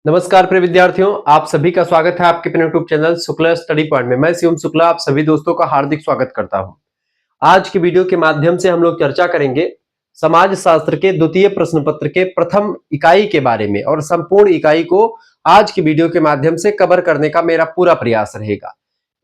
नमस्कार प्रिय विद्यार्थियों, आप सभी का स्वागत है आपके अपने YouTube channel Shukla study point में। मैं शिवम शुक्ला आप सभी दोस्तों का हार्दिक स्वागत करता हूं। आज की वीडियो के माध्यम से हम लोग चर्चा करेंगे समाज शास्त्र के द्वितीय प्रश्न पत्र के प्रथम इकाई के बारे में और संपूर्ण इकाई को आज की वीडियो के माध्यम से कवर करने का मेरा पूरा प्रयास रहेगा।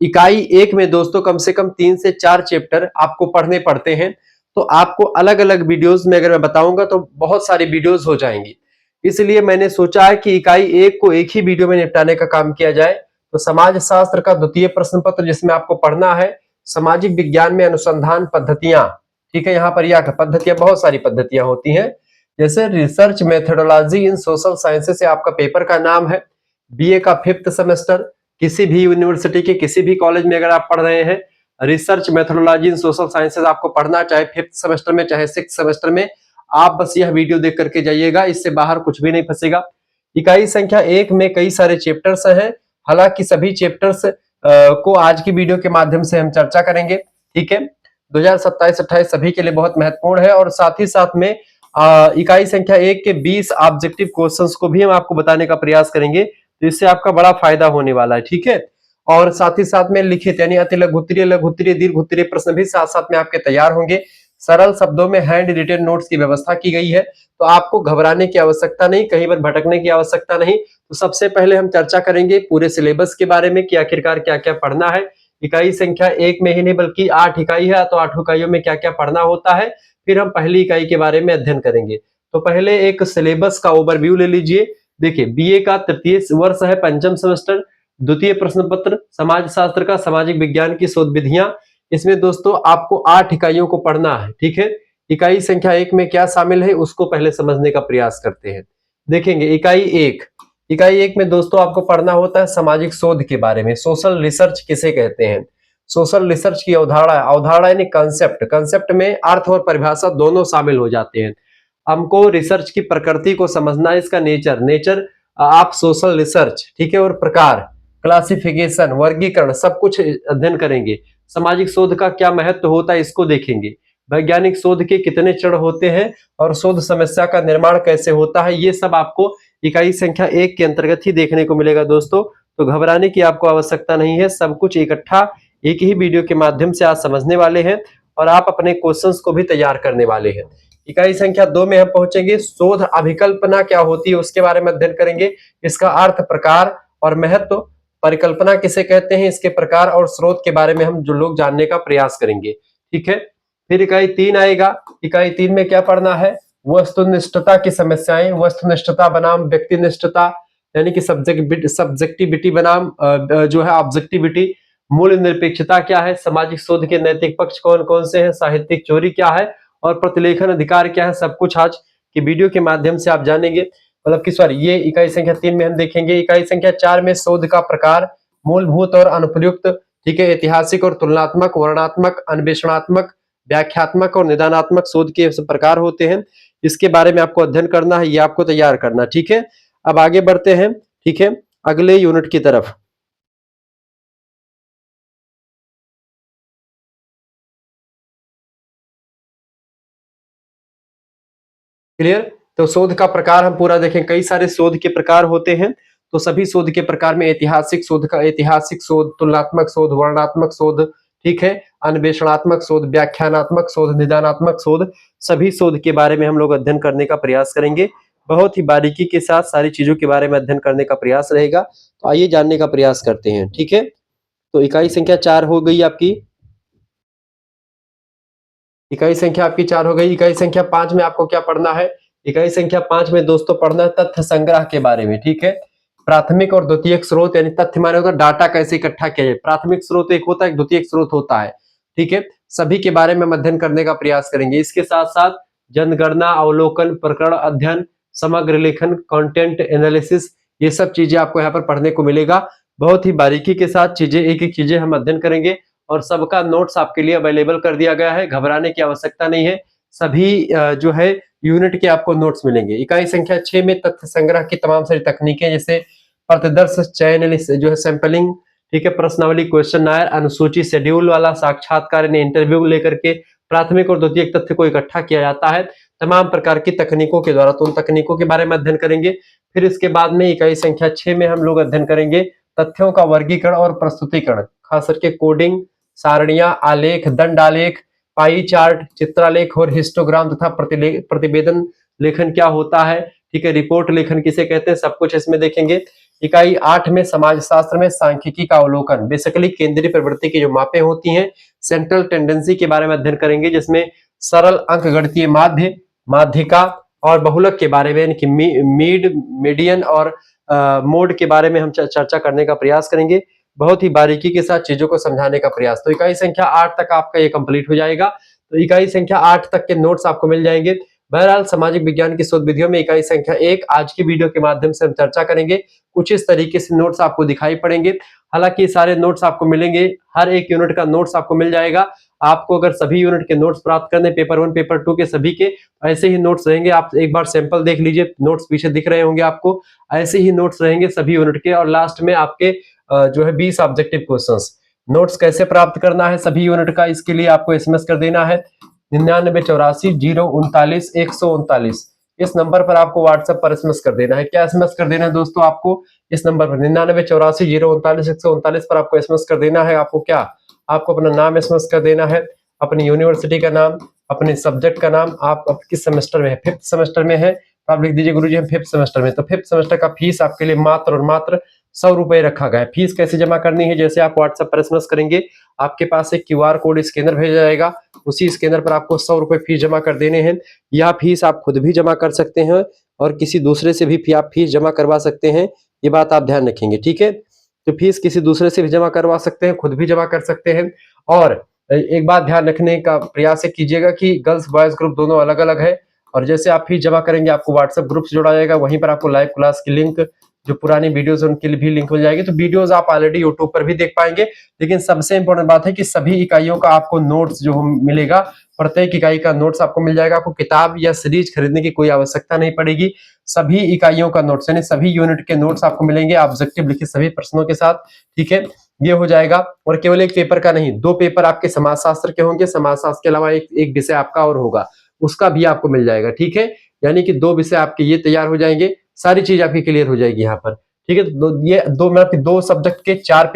इकाई 1 में दोस्तों कम से कम 3 से 4 चैप्टर आपको पढ़ने पड़ते हैं, तो आपको अलग अलग वीडियोज में अगर मैं बताऊंगा तो बहुत सारी वीडियोज हो जाएंगी। इसलिए मैंने सोचा है कि इकाई 1 को एक ही वीडियो में निपटाने का काम किया जाए। तो समाज शास्त्र का द्वितीय प्रश्न पत्र जिसमें आपको पढ़ना है सामाजिक विज्ञान में अनुसंधान पद्धतियां। ठीक है, यहाँ पर यह पद्धतियां बहुत सारी पद्धतियां होती हैं, जैसे रिसर्च मेथोडोलॉजी इन सोशल साइंसेस से आपका पेपर का नाम है। बीए का 5th सेमेस्टर किसी भी यूनिवर्सिटी के किसी भी कॉलेज में अगर आप पढ़ रहे हैं, रिसर्च मेथोडोलॉजी इन सोशल साइंसेस आपको पढ़ना, चाहे 5th सेमेस्टर में चाहे 6th सेमेस्टर में, आप बस यह वीडियो देख करके जाइएगा, इससे बाहर कुछ भी नहीं फंसेगा। इकाई संख्या 1 में कई सारे चैप्टर्स हैं, हालांकि सभी चैप्टर्स को आज की वीडियो के माध्यम से हम चर्चा करेंगे। ठीक है, 2027-28 सभी के लिए बहुत महत्वपूर्ण है और साथ ही साथ में इकाई संख्या 1 के 20 ऑब्जेक्टिव क्वेश्चंस को भी हम आपको बताने का प्रयास करेंगे, तो इससे आपका बड़ा फायदा होने वाला है। ठीक है, और साथ ही साथ में लिखित यानी अति लघु उत्तरीय, लघु उत्तरीय, दीर्घ उत्तरीय प्रश्न भी साथ साथ में आपके तैयार होंगे। सरल शब्दों में हैंड रिटेन नोट्स की व्यवस्था की गई है, तो आपको घबराने की आवश्यकता नहीं, कहीं पर भटकने की आवश्यकता नहीं। तो सबसे पहले हम चर्चा करेंगे पूरे सिलेबस के बारे में कि आखिरकार क्या क्या पढ़ना है। इकाई संख्या 1 में ही नहीं बल्कि 8 इकाई है, तो 8 इकाइयों में क्या क्या पढ़ना होता है, फिर हम पहली इकाई के बारे में अध्ययन करेंगे। तो पहले एक सिलेबस का ओवरव्यू ले लीजिए। देखिए, बीए का तृतीय वर्ष है, 5th सेमेस्टर, द्वितीय प्रश्न पत्र समाज शास्त्र का सामाजिक विज्ञान की शोध विधियां। इसमें दोस्तों आपको 8 इकाइयों को पढ़ना है। ठीक है, इकाई संख्या 1 में क्या शामिल है उसको पहले समझने का प्रयास करते हैं। देखेंगे इकाई 1 में दोस्तों आपको पढ़ना होता है सामाजिक शोध के बारे में। सोशल रिसर्च किसे कहते हैं, सोशल रिसर्च की अवधारणा यानी कंसेप्ट, कंसेप्ट में अर्थ और परिभाषा दोनों शामिल हो जाते हैं। हमको रिसर्च की प्रकृति को समझना है, इसका नेचर आप सोशल रिसर्च, ठीक है, और प्रकार, क्लासिफिकेशन, वर्गीकरण, सब कुछ अध्ययन करेंगे। सामाजिक शोध का क्या महत्व होता है इसको देखेंगे। वैज्ञानिक शोध के कितने चरण होते हैं और शोध समस्या का निर्माण कैसे होता है, ये सब आपको इकाई संख्या 1 के अंतर्गत ही देखने को मिलेगा दोस्तों। तो घबराने की आपको आवश्यकता नहीं है, सब कुछ इकट्ठा एक ही वीडियो के माध्यम से आज समझने वाले हैं और आप अपने क्वेश्चंस को भी तैयार करने वाले हैं। इकाई संख्या 2 में हम पहुंचेंगे, शोध अभिकल्पना क्या होती है उसके बारे में अध्ययन करेंगे। इसका अर्थ, प्रकार और महत्व, परिकल्पना किसे कहते हैं, इसके प्रकार और स्रोत के बारे में हम जो लोग जानने का प्रयास करेंगे। ठीक है, फिर इकाई 3 आएगा। इकाई 3 में क्या पढ़ना है, वस्तुनिष्ठता की समस्याएं, वस्तुनिष्ठता बनाम व्यक्तिनिष्ठता यानी कि सब्जेक्टिविटी बनाम जो है ऑब्जेक्टिविटी, मूल्य निरपेक्षता क्या है, सामाजिक शोध के नैतिक पक्ष कौन कौन से हैं, साहित्यिक चोरी क्या है और प्रतिलेखन अधिकार क्या है, सब कुछ आज की वीडियो के माध्यम से आप जानेंगे। मतलब कि सॉरी, ये इकाई संख्या 3 में हम देखेंगे। इकाई संख्या 4 में शोध का प्रकार, मूलभूत और अनुप्रयुक्त, ठीक है, ऐतिहासिक और तुलनात्मक, वर्णनात्मक, अन्वेषणात्मक, व्याख्यात्मक और निदानात्मक शोध के प्रकार होते हैं। इसके बारे में आपको अध्ययन करना है, ये आपको तैयार करना। ठीक है, अब आगे बढ़ते हैं। ठीक है, अगले यूनिट की तरफ। क्लियर, तो शोध का प्रकार हम पूरा देखें। कई सारे शोध के प्रकार होते हैं, तो सभी शोध के प्रकार में ऐतिहासिक शोध, तुलनात्मक शोध, वर्णनात्मक शोध, ठीक है, अन्वेषणात्मक शोध, व्याख्यानात्मक शोध, निदानात्मक शोध, सभी शोध के बारे में हम लोग अध्ययन करने का प्रयास करेंगे। बहुत ही बारीकी के साथ सारी चीजों के बारे में अध्ययन करने का प्रयास रहेगा। तो आइए जानने का प्रयास करते हैं। ठीक है, तो इकाई संख्या 4 हो गई आपकी। इकाई संख्या आपकी 4 हो गई। इकाई संख्या 5 में आपको क्या पढ़ना है, इकाई संख्या 5 में दोस्तों पढ़ना है तथ्य संग्रह के बारे में। ठीक है, प्राथमिक और द्वितीयक स्रोत, यानी तथ्य माने होता है डाटा कैसे इकट्ठा किया जाए। प्राथमिक स्रोत एक होता है, एक द्वितीयक स्रोत होता है। ठीक है, सभी के बारे में अध्ययन करने का प्रयास करेंगे। इसके साथ साथ जनगणना, अवलोकन, प्रकरण अध्ययन, समग्र लेखन, कंटेंट एनालिसिस, ये सब चीजें आपको यहाँ पर पढ़ने को मिलेगा। बहुत ही बारीकी के साथ चीजें, एक एक चीजें हम अध्ययन करेंगे और सबका नोट्स आपके लिए अवेलेबल कर दिया गया है, घबराने की आवश्यकता नहीं है। सभी जो है यूनिट के आपको नोट्स मिलेंगे। इकाई संख्या 6 में तथ्य संग्रह की तमाम सारी तकनीकें, जैसे प्रतिदर्श चयन जो है सैंपलिंग, ठीक है, प्रश्नावली, क्वेश्चनायर, अनुसूची, शेड्यूल वाला, साक्षात्कार यानी इंटरव्यू लेकर के प्राथमिक और द्वितीयक तथ्य को इकट्ठा किया जाता है तमाम प्रकार की तकनीकों के द्वारा। तो उन तकनीकों के बारे में अध्ययन करेंगे। फिर इसके बाद में इकाई संख्या 6 में हम लोग अध्ययन करेंगे तथ्यों का वर्गीकरण और प्रस्तुतिकरण, खास करके कोडिंग, सारणियां, आलेख, दंड आलेख, पाई चार्ट, चित्रालेख और हिस्टोग्राम तथा प्रतिवेदन लेखन क्या होता है, ठीक है, रिपोर्ट लेखन किसे कहते हैं, सब कुछ इसमें देखेंगे। इकाई 8 में समाजशास्त्र में सांख्यिकी का अवलोकन, बेसिकली केंद्रीय प्रवृत्ति की जो मापें होती हैं, सेंट्रल टेंडेंसी के बारे में अध्ययन करेंगे, जिसमें सरल अंकगणितीय माध्य, माध्यिका और बहुलक के बारे में, यानी कि मीड, मीडियन और मोड के बारे में हम चर्चा करने का प्रयास करेंगे, बहुत ही बारीकी के साथ चीजों को समझाने का प्रयास। तो इकाई संख्या 8 तक आपका ये कंप्लीट हो जाएगा। तो इकाई संख्या 8 तक के नोट्स आपको मिल जाएंगे। बहरहाल सामाजिक विज्ञान की शोध विधियों में इकाई संख्या 1 आज की वीडियो के माध्यम से हम चर्चा करेंगे। कुछ इस तरीके से नोट्स आपको दिखाई पड़ेंगे। हालांकि सारे नोट्स आपको मिलेंगे, हर एक यूनिट का नोट्स आपको मिल जाएगा। आपको अगर सभी यूनिट के नोट्स प्राप्त करने, पेपर 1 पेपर 2 के सभी के ऐसे ही नोट्स रहेंगे। आप एक बार सैंपल देख लीजिए, नोट्स पीछे दिख रहे होंगे आपको, ऐसे ही नोट्स रहेंगे सभी यूनिट के। और लास्ट में आपके जो है 20 ऑब्जेक्टिव क्वेश्चंस। नोट्स कैसे प्राप्त करना है सभी यूनिट का, इसके लिए आपको एसएमएस कर देना है 9984 039 139। इस नंबर पर आपको व्हाट्सएप पर एसएमएस कर देना है। क्या एसएमएस कर देना है दोस्तों, आपको इस नंबर पर 9984 039 139 पर आपको एसएमएस कर देना है। आपको क्या, आपको अपना नाम एसएमएस कर देना है, अपनी यूनिवर्सिटी का नाम, अपने सब्जेक्ट का नाम, आप किस सेमेस्टर में है, 5th सेमेस्टर में है तो आप लिख दीजिए गुरुजी हम 5th सेमेस्टर में। तो 5th सेमेस्टर का फीस आपके लिए मात्र और मात्र 100 रुपए रखा गया है। फीस कैसे जमा करनी है, जैसे आप व्हाट्सएप पर एसएमएस करेंगे, आपके पास एक क्यूआर कोड स्कैनर भेजा जाएगा, उसी स्कैनर पर आपको 100 रुपए फीस जमा कर देने हैं। यह फीस आप खुद भी जमा कर सकते हैं और किसी दूसरे से भी आप फीस जमा करवा सकते हैं, ये बात आप ध्यान रखेंगे, ठीक है। तो फीस किसी दूसरे से भी जमा करवा सकते हैं, खुद भी जमा कर सकते हैं। और एक बात ध्यान रखने का प्रयास कीजिएगा कि गर्ल्स बॉयज ग्रुप दोनों अलग अलग है। और जैसे आप फीस जमा करेंगे आपको व्हाट्सएप ग्रुप से जोड़ा जाएगा, वहीं पर आपको लाइव क्लास की लिंक, जो पुरानी वीडियोस है उनके लिए भी लिंक मिल जाएगी। तो वीडियोस आप ऑलरेडी यूट्यूब पर भी देख पाएंगे, लेकिन सबसे इंपॉर्टेंट बात है कि सभी इकाइयों का आपको नोट्स जो मिलेगा, प्रत्येक इकाई का नोट्स आपको मिल जाएगा। आपको किताब या सीरीज खरीदने की कोई आवश्यकता नहीं पड़ेगी। सभी इकाइयों का नोट्स यानी सभी यूनिट के नोट्स आपको मिलेंगे, ऑब्जेक्टिव लिखित सभी प्रश्नों के साथ, ठीक है। ये हो जाएगा। और केवल एक पेपर का नहीं, 2 पेपर आपके समाजशास्त्र के होंगे, समाजशास्त्र के अलावा एक विषय आपका और होगा, उसका भी आपको मिल जाएगा, ठीक है। यानी कि 2 विषय आपके ये तैयार हो जाएंगे, सारी चीज आपकी क्लियर हो जाएगी यहाँ पर, ठीक है। ये दो सब्जेक्ट के 4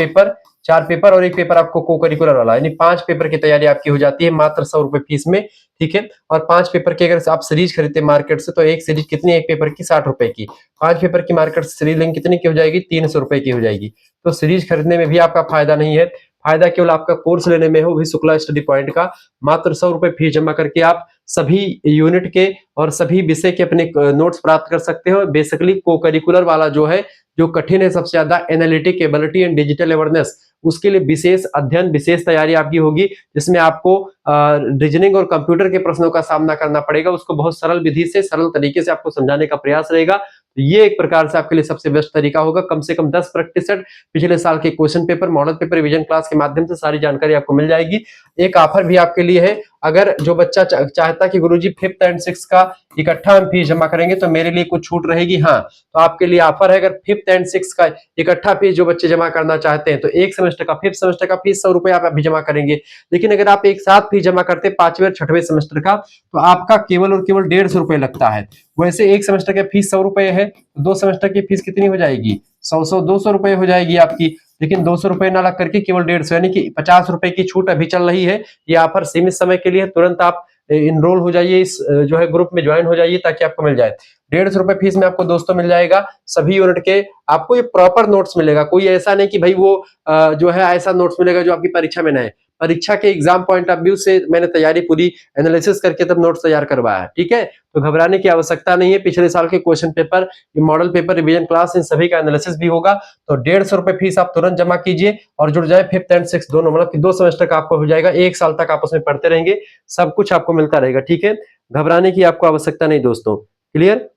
पेपर और एक पेपर आपको को करिकुलर वाला, यानी 5 पेपर की तैयारी आपकी हो जाती है मात्र 100 रुपए फीस में, ठीक है। और 5 पेपर की अगर आप सीरीज खरीदते मार्केट से, तो एक सीरीज कितनी, एक पेपर की 60 रुपए की, 5 पेपर की मार्केट से सीरीज लेंगे कितनी की हो जाएगी, 300 रुपए की हो जाएगी। तो सीरीज खरीदने में भी आपका फायदा नहीं है, फायदा केवल आपका कोर्स लेने में हो, भी शुक्ला स्टडी पॉइंट का। मात्र 100 रुपए फीस जमा करके आप सभी यूनिट के और सभी विषय के अपने नोट्स प्राप्त कर सकते हो। बेसिकली को करिकुलर वाला जो है, जो कठिन है सबसे ज्यादा, analytic ability and digital awareness, उसके लिए विशेष अध्ययन, विशेष तैयारी आपकी होगी, जिसमें आपको रीजनिंग और कंप्यूटर के प्रश्नों का सामना करना पड़ेगा। उसको बहुत सरल विधि से, सरल तरीके से आपको समझाने का प्रयास रहेगा। तो ये एक प्रकार से आपके लिए सबसे बेस्ट तरीका होगा। कम से कम 10 प्रैक्टिस सेट, पिछले साल के question paper, model paper, revision class के माध्यम से सारी जानकारी आपको मिल जाएगी। एक ऑफर भी आपके लिए है, अगर जो बच्चा चाहता कि गुरुजी 5th एंड 6th का इकट्ठा हम फीस जमा करेंगे तो मेरे लिए कुछ छूट रहेगी, हाँ, तो आपके लिए ऑफर है। अगर 5th एंड 6th का इकट्ठा फीस जो बच्चे जमा करना चाहते हैं, तो एक सेमेस्टर का, 5th सेमेस्टर का फीस 100 रुपए आप अभी जमा करेंगे। लेकिन अगर आप एक साथ फीस जमा करते 5वें और 6वें सेमेस्टर का, तो आपका केवल और केवल 150 रुपए लगता है। वैसे एक सेमेस्टर के फीस 100 रुपए है, 2 सेमेस्टर की फीस कितनी हो जाएगी, 200 रुपए हो जाएगी आपकी। लेकिन 200 रुपए ना लग करके केवल 150, यानी कि 50 रुपए की छूट अभी चल रही है। ये ऑफर सीमित समय के लिए है, तुरंत आप इनरोल हो जाइए, इस जो है ग्रुप में ज्वाइन हो जाइए, ताकि आपको मिल जाए। 150 रुपए फीस में आपको दोस्तों मिल जाएगा सभी यूनिट के। आपको ये प्रॉपर नोट्स मिलेगा, कोई ऐसा नहीं कि भाई वो जो है ऐसा नोट्स मिलेगा जो आपकी परीक्षा में ना है। परीक्षा के एग्जाम पॉइंट ऑफ व्यू से मैंने तैयारी पूरी एनालिसिस करके तब नोट्स तैयार करवाया है, ठीक है। तो घबराने की आवश्यकता नहीं है। पिछले साल के question paper, model paper, revision class, इन सभी का एनालिसिस भी होगा। तो 150 रुपए फीस आप तुरंत जमा कीजिए और जुड़ जाए 5th एंड 6th दोनों, मतलब कि 2 सेमेस्टर का आपको हो जाएगा। 1 साल तक आप उसमें पढ़ते रहेंगे, सब कुछ आपको मिलता रहेगा, ठीक है। घबराने की आपको आवश्यकता नहीं दोस्तों, क्लियर,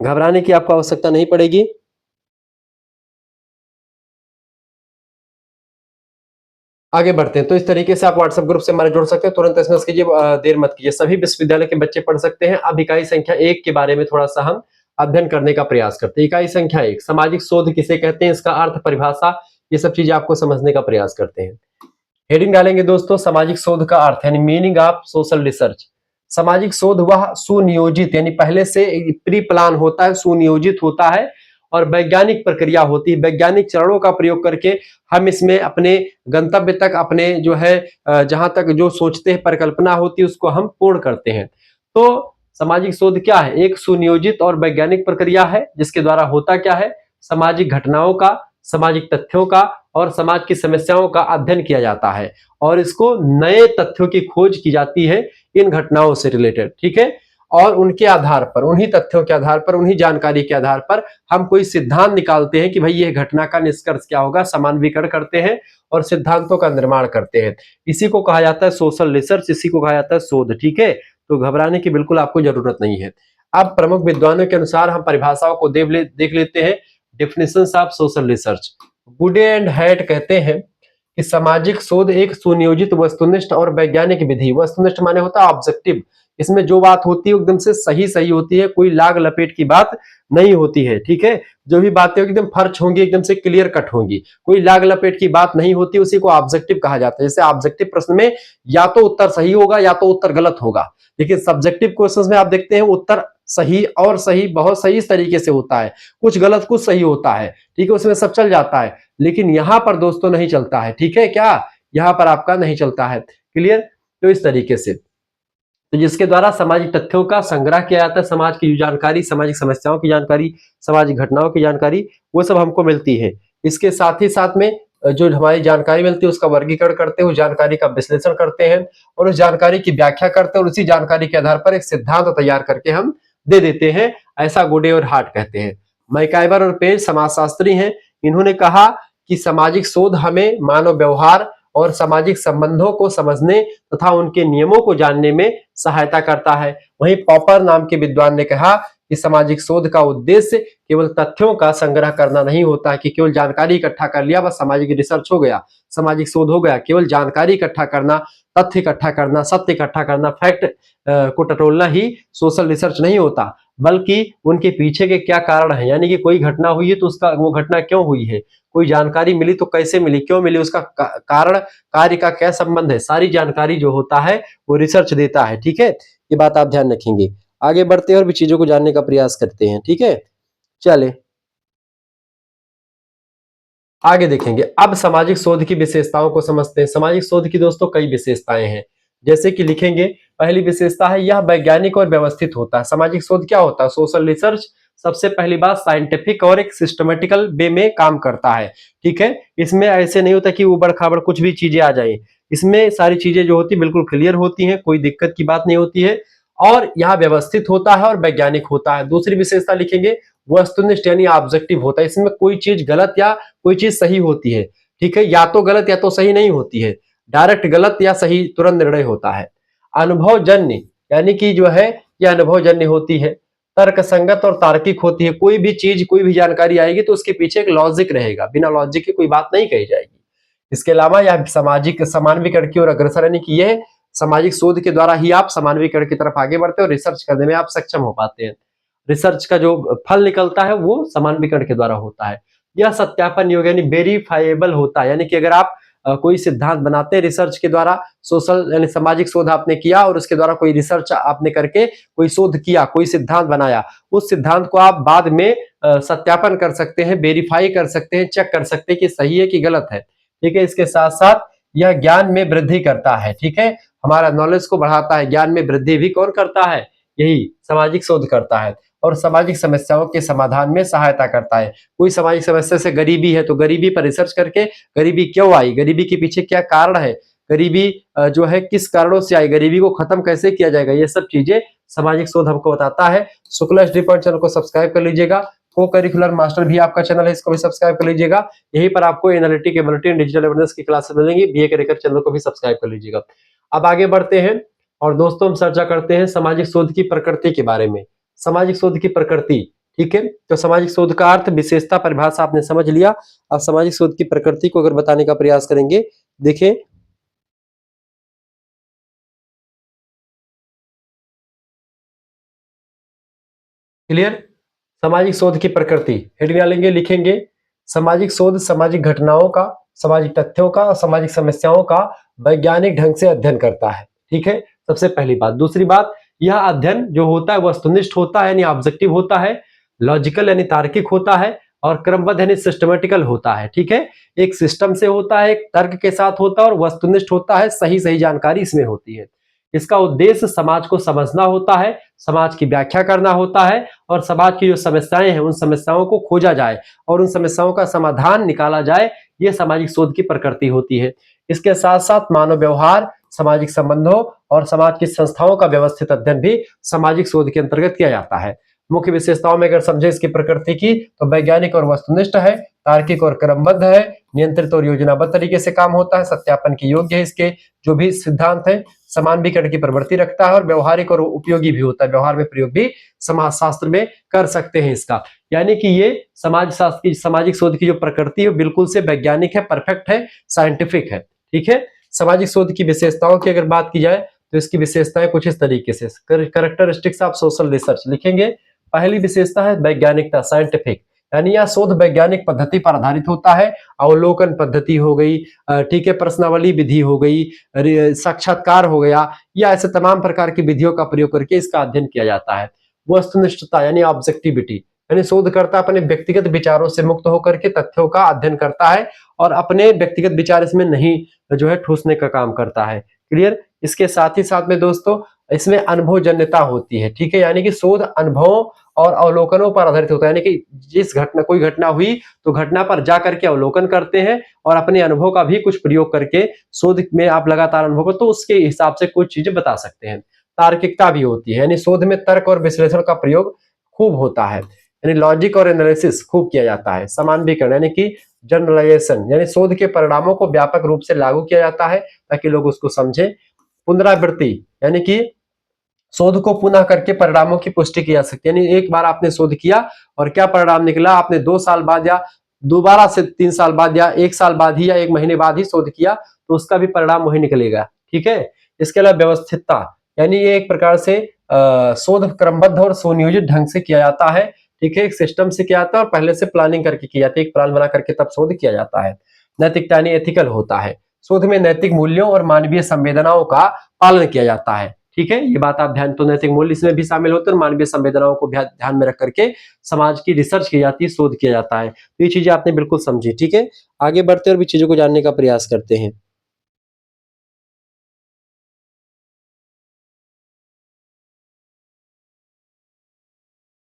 घबराने की आपको आवश्यकता नहीं पड़ेगी। आगे बढ़ते हैं। तो इस तरीके से आप व्हाट्सएप ग्रुप से हमारे जुड़ सकते हैं, तुरंत एसएमएस कीजिए, देर मत कीजिए। सभी विश्वविद्यालय के बच्चे पढ़ सकते हैं। अब इकाई संख्या 1 के बारे में थोड़ा सा हम अध्ययन करने का प्रयास करते हैं। इकाई संख्या 1, सामाजिक शोध किसे कहते हैं, इसका अर्थ, परिभाषा, ये सब चीजें आपको समझने का प्रयास करते हैं। हेडिंग डालेंगे दोस्तों, सामाजिक शोध का अर्थ, यानी मीनिंग ऑफ सोशल रिसर्च। सामाजिक शोध वह सुनियोजित यानी पहले से प्री प्लान होता है, सुनियोजित होता है और वैज्ञानिक प्रक्रिया होती है। वैज्ञानिक चरणों का प्रयोग करके हम इसमें अपने गंतव्य तक, अपने जो है जहां तक जो सोचते हैं, परिकल्पना होती है, उसको हम पूर्ण करते हैं। तो सामाजिक शोध क्या है? एक सुनियोजित और वैज्ञानिक प्रक्रिया है जिसके द्वारा होता क्या है, सामाजिक घटनाओं का, सामाजिक तथ्यों का और समाज की समस्याओं का अध्ययन किया जाता है और इसको नए तथ्यों की खोज की जाती है इन घटनाओं से रिलेटेड, ठीक है। और उनके आधार पर, उन्हीं तथ्यों के आधार पर, उन्हीं जानकारी के आधार पर हम कोई सिद्धांत निकालते हैं कि भाई ये घटना का निष्कर्ष क्या होगा, समानवीकरण करते हैं और सिद्धांतों का निर्माण करते हैं। इसी को कहा जाता है सोशल रिसर्च, इसी को कहा जाता है शोध, ठीक है। तो घबराने की बिल्कुल आपको जरूरत नहीं है। अब प्रमुख विद्वानों के अनुसार हम परिभाषाओं को देख लेते हैं। Definitions of social research. गुडे एंड हैट कहते हैं कि सामाजिक शोध एक सुनियोजित, वस्तुनिष्ठ और वैज्ञानिक विधि। वस्तुनिष्ठ माने होता है ऑब्जेक्टिव, इसमें जो बात होती है एकदम से सही सही होती है, कोई लाग लपेट की बात नहीं होती है, ठीक है। जो भी बातें एकदम फर्ज होंगी, एकदम से क्लियर कट होंगी, कोई लाग लपेट की बात नहीं होती, उसी को ऑब्जेक्टिव कहा जाता है। जैसे ऑब्जेक्टिव प्रश्न में या तो उत्तर सही होगा या तो उत्तर गलत होगा, लेकिन सब्जेक्टिव क्वेश्चन में आप देखते हैं उत्तर सही और सही, बहुत सही इस तरीके से होता है, कुछ गलत कुछ सही होता है, ठीक है, उसमें सब चल जाता है। लेकिन यहां पर दोस्तों नहीं चलता है, ठीक है, क्या यहां पर आपका नहीं चलता है, क्लियर। तो इस तरीके से, तो जिसके द्वारा सामाजिक तथ्यों का संग्रह किया जाता है, समाज की जानकारी, सामाजिक समस्याओं की जानकारी, सामाजिक घटनाओं की जानकारी, वो सब हमको मिलती है। इसके साथ ही साथ में जो हमारी जानकारी मिलती है उसका वर्गीकरण करते हैं, उस जानकारी का विश्लेषण करते हैं और उस जानकारी की व्याख्या करते हैं और उसी जानकारी के आधार पर एक सिद्धांत तैयार करके हम दे देते हैं। ऐसा गुडे और हार्ट कहते हैं। मैकाइवर और पेज समाजशास्त्री हैं, इन्होंने कहा कि सामाजिक शोध हमें मानव व्यवहार और सामाजिक संबंधों को समझने तथा उनके नियमों को जानने में सहायता करता है। वहीं पॉपर नाम के विद्वान ने कहा कि सामाजिक शोध का उद्देश्य केवल तथ्यों का संग्रह करना नहीं होता कि केवल जानकारी इकट्ठा कर लिया बस सामाजिक रिसर्च हो गया, सामाजिक शोध हो गया। केवल जानकारी इकट्ठा करना, तथ्य इकट्ठा करना, सत्य इकट्ठा करना, फैक्ट को टटोलना ही सोशल रिसर्च नहीं होता, बल्कि उनके पीछे के क्या कारण है, यानी कि कोई घटना हुई है तो उसका, वो घटना क्यों हुई है, कोई जानकारी मिली तो कैसे मिली, क्यों मिली, उसका कारण कार्य का क्या संबंध है, सारी जानकारी जो होता है वो रिसर्च देता है, ठीक है। ये बात आप ध्यान रखेंगे। आगे बढ़ते हैं और भी चीजों को जानने का प्रयास करते हैं, ठीक है। चले आगे देखेंगे। अब सामाजिक शोध की विशेषताओं को समझते हैं। सामाजिक शोध की दोस्तों कई विशेषताएं हैं, जैसे कि लिखेंगे, पहली विशेषता है यह वैज्ञानिक और व्यवस्थित होता है। सामाजिक शोध क्या होता है? सोशल रिसर्च सबसे पहली बात साइंटिफिक और एक सिस्टमेटिकल वे में काम करता है, ठीक है। इसमें ऐसे नहीं होता कि उबड़ खाबड़ कुछ भी चीजें आ जाए, इसमें सारी चीजें जो होती है बिल्कुल क्लियर होती हैं, कोई दिक्कत की बात नहीं होती है और यह व्यवस्थित होता है और वैज्ञानिक होता है। दूसरी विशेषता लिखेंगे वस्तुनिष्ठ यानी ऑब्जेक्टिव होता है। इसमें कोई चीज गलत या कोई चीज सही होती है, ठीक है, या तो गलत या तो सही नहीं होती है, डायरेक्ट गलत या सही तुरंत निर्णय होता है। अनुभवजन्य यानी कि जो है यह अनुभवजन्य होती है, तर्क संगत और तार्किक होती है। कोई भी चीज, कोई भी जानकारी आएगी तो उसके पीछे एक लॉजिक रहेगा, बिना लॉजिक के कोई बात नहीं कही जाएगी। इसके अलावा यह सामाजिक समानवीकरण की ओर अग्रसर, यानी कि यह सामाजिक शोध के द्वारा ही आप समानवीकरण की तरफ आगे बढ़ते हैं और रिसर्च करने में आप सक्षम हो पाते हैं। रिसर्च का जो फल निकलता है वो समानवीकरण के द्वारा होता है। यह सत्यापन योग्य यानी वेरीफाइएबल होता है, यानी कि अगर आप कोई सिद्धांत बनाते हैं रिसर्च के द्वारा, सोशल यानी सामाजिक शोध आपने किया और उसके द्वारा कोई रिसर्च आपने करके कोई शोध किया, कोई सिद्धांत बनाया, उस सिद्धांत को आप बाद में सत्यापन कर सकते हैं, वेरीफाई कर सकते हैं, चेक कर सकते हैं कि सही है कि गलत है, ठीक है। इसके साथ साथ यह ज्ञान में वृद्धि करता है, ठीक है, हमारा नॉलेज को बढ़ाता है। ज्ञान में वृद्धि भी कौन करता है? यही सामाजिक शोध करता है। और सामाजिक समस्याओं के समाधान में सहायता करता है। कोई सामाजिक समस्या से गरीबी है तो गरीबी पर रिसर्च करके गरीबी क्यों आई, गरीबी के पीछे क्या कारण है, गरीबी जो है किस कारणों से आई, गरीबी को खत्म कैसे किया जाएगा, ये सब चीजें सामाजिक शोध हमको बताता है। शुक्ला स्टडी पॉइंट चैनल को सब्सक्राइब कर लीजिएगा। को करिकुलर मास्टर भी आपका चैनल है, इसको भी सब्सक्राइब कर लीजिएगा। यहीं पर आपको analytic ability and digital awareness की क्लासेस मिलेंगी। बीए करिकुलर चैनल को भी सब्सक्राइब कर लीजिएगा। अब आगे बढ़ते हैं और दोस्तों हम चर्चा करते हैं सामाजिक शोध की प्रकृति के बारे में। सामाजिक शोध की प्रकृति, ठीक है, तो सामाजिक शोध का अर्थ, विशेषता, परिभाषा आपने समझ लिया। अब सामाजिक शोध की प्रकृति को अगर बताने का प्रयास करेंगे, देखें, क्लियर। सामाजिक शोध की प्रकृति हेडिंग डालेंगे, लिखेंगे, सामाजिक शोध सामाजिक घटनाओं का, सामाजिक तथ्यों का और सामाजिक समस्याओं का वैज्ञानिक ढंग से अध्ययन करता है, ठीक है। सबसे पहली बात। दूसरी बात, यह अध्ययन जो होता है वस्तुनिष्ठ होता है यानी ऑब्जेक्टिव होता है, लॉजिकल यानी तार्किक होता है, और क्रमबद्ध यानी सिस्टमेटिकल होता है। ठीक है, एक सिस्टम से होता है, एक तर्क के साथ होता है और वस्तुनिष्ठ होता है, सही सही जानकारी इसमें होती है। इसका उद्देश्य समाज को समझना होता है, समाज की व्याख्या करना होता है और समाज की जो समस्याएं हैं उन समस्याओं को खोजा जाए और उन समस्याओं का समाधान निकाला जाए, ये सामाजिक शोध की प्रकृति होती है। इसके साथ साथ मानव व्यवहार, सामाजिक संबंधों और समाज की संस्थाओं का व्यवस्थित अध्ययन भी सामाजिक शोध के अंतर्गत किया जाता है। मुख्य विशेषताओं में अगर समझे इसकी प्रकृति की, तो वैज्ञानिक और वस्तुनिष्ठ है, तार्किक और क्रमबद्ध है, नियंत्रित और योजनाबद्ध तरीके से काम होता है, सत्यापन के योग्य है, इसके जो भी सिद्धांत है, समानवीकरण की प्रवृत्ति रखता है और व्यवहारिक और उपयोगी भी होता है, व्यवहार में प्रयोग भी समाज शास्त्र में कर सकते हैं इसका। यानी कि ये समाज शास्त्र की, सामाजिक शोध की जो प्रकृति है बिल्कुल से वैज्ञानिक है, परफेक्ट है, साइंटिफिक है। ठीक है, सामाजिक शोध की विशेषताओं की अगर बात की जाए तो इसकी विशेषताएं कुछ इस तरीके से, कैरेक्टरिस्टिक्स ऑफ सोशल रिसर्च लिखेंगे। पहली विशेषता है वैज्ञानिकता, साइंटिफिक, यानी यह शोध वैज्ञानिक पद्धति पर आधारित होता है। अवलोकन पद्धति हो गई, ठीक है, प्रश्नावली विधि हो गई, साक्षात्कार हो गया, या ऐसे तमाम प्रकार की विधियों का प्रयोग करके इसका अध्ययन किया जाता है। वस्तुनिष्ठता यानी ऑब्जेक्टिविटी, यानी शोधकर्ता अपने व्यक्तिगत विचारों से मुक्त होकर के तथ्यों का अध्ययन करता है और अपने व्यक्तिगत विचार इसमें नहीं जो है ठूसने का काम करता है। क्लियर। इसके साथ ही साथ में दोस्तों इसमें अनुभवजन्यता होती है। ठीक है, यानी कि शोध अनुभवों और अवलोकनों पर आधारित होता है, यानी कि जिस घटना, कोई घटना हुई तो घटना पर जा करके अवलोकन करते हैं और अपने अनुभव का भी कुछ प्रयोग करके शोध में आप लगातार अनुभव को, तो उसके हिसाब से कुछ चीजें बता सकते हैं। तार्किकता भी होती है, यानी शोध में तर्क और विश्लेषण का प्रयोग खूब होता है, यानी लॉजिक और एनालिसिस खूब किया जाता है। समानवीकरण यानी कि जनरलाइजेशन, यानी शोध के परिणामों को व्यापक रूप से लागू किया जाता है ताकि लोग उसको समझें। पुनरावृत्ति यानी कि शोध को पुनः करके परिणामों की पुष्टि की जा सकती है, यानी एक बार आपने शोध किया और क्या परिणाम निकला, आपने 2 साल बाद या दोबारा से 3 साल बाद या 1 साल बाद ही या 1 महीने बाद ही शोध किया तो उसका भी परिणाम वही निकलेगा। ठीक है, इसके अलावा व्यवस्थितता, यानी ये एक प्रकार से शोध क्रमबद्ध और सुनियोजित ढंग से किया जाता है। ठीक है, एक सिस्टम से किया जाता है और पहले से प्लानिंग करके किया जाता है, एक प्लान बना करके तब शोध किया जाता है। नैतिकता यानी एथिकल होता है, शोध में नैतिक मूल्यों और मानवीय संवेदनाओं का पालन किया जाता है। ठीक है, ये बात आप ध्यान, तो नैतिक मूल्य इसमें भी शामिल होते हैं और मानवीय संवेदनाओं को ध्यान में रख करके समाज की रिसर्च की जाती है, शोध किया जाता है। तो ये चीजें आपने बिल्कुल समझी। ठीक है, आगे बढ़ते और भी चीजों को जानने का प्रयास करते हैं।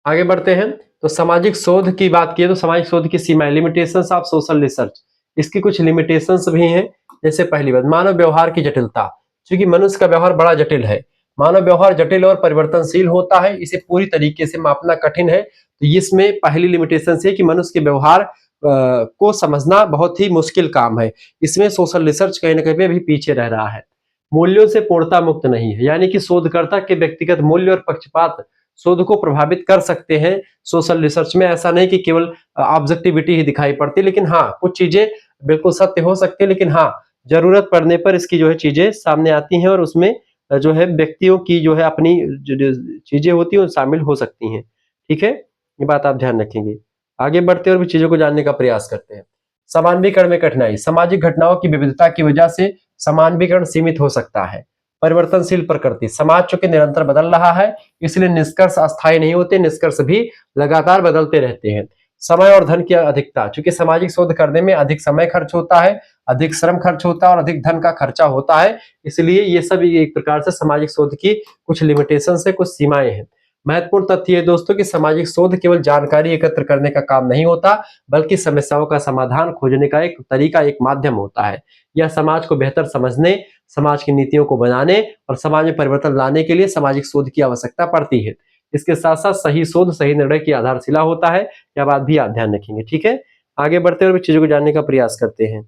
आगे बढ़ते हैं तो सामाजिक शोध की बात की तो सामाजिक शोध की सीमाएं, लिमिटेशंस ऑफ सोशल रिसर्च, इसकी कुछ लिमिटेशंस भी हैं। जैसे पहली बात, मानव व्यवहार की जटिलता, क्योंकि मनुष्य का व्यवहार बड़ा जटिल है, मानव व्यवहार जटिल और परिवर्तनशील होता है, इसे पूरी तरीके से मापना कठिन है। तो इसमें पहली लिमिटेशन है कि मनुष्य के व्यवहार को समझना बहुत ही मुश्किल काम है, इसमें सोशल रिसर्च कहीं ना कहीं अभी पीछे रह रहा है। मूल्यों से पूर्णता मुक्त नहीं है, यानी कि शोधकर्ता के व्यक्तिगत मूल्य और पक्षपात शोध को प्रभावित कर सकते हैं। सोशल रिसर्च में ऐसा नहीं कि केवल ऑब्जेक्टिविटी ही दिखाई पड़ती, लेकिन हाँ कुछ चीजें बिल्कुल सत्य हो सकती है, लेकिन हाँ जरूरत पड़ने पर इसकी जो है चीजें सामने आती हैं और उसमें जो है व्यक्तियों की जो है अपनी जो चीजें होती है वो शामिल हो सकती हैं। ठीक है, ये बात आप ध्यान रखेंगे। आगे बढ़ते और भी चीजों को जानने का प्रयास करते हैं। समानवीकरण में कठिनाई, सामाजिक घटनाओं की विविधता की वजह से समानवीकरण सीमित हो सकता है। परिवर्तनशील प्रकृति, समाज चूंकि निरंतर बदल रहा है इसलिए निष्कर्ष अस्थायी नहीं होते, निष्कर्ष भी लगातार बदलते रहते हैं। समय और धन की अधिकता, चूंकि सामाजिक शोध करने में अधिक समय खर्च होता है, अधिक श्रम खर्च होता है और अधिक धन का खर्चा होता है, इसलिए ये सब एक प्रकार से सामाजिक शोध की कुछ लिमिटेशन है, कुछ सीमाएं हैं। महत्वपूर्ण तथ्य है दोस्तों कि सामाजिक शोध केवल जानकारी एकत्र करने का काम नहीं होता, बल्कि समस्याओं का समाधान खोजने का एक तरीका, एक माध्यम होता है। यह समाज को बेहतर समझने, समाज की नीतियों को बनाने और समाज में परिवर्तन लाने के लिए सामाजिक शोध की आवश्यकता पड़ती है। इसके साथ साथ सही शोध सही निर्णय की आधारशिला होता है, यह बात भी आप ध्यान रखेंगे। ठीक है, आगे बढ़ते हुए चीजों को जानने का प्रयास करते हैं।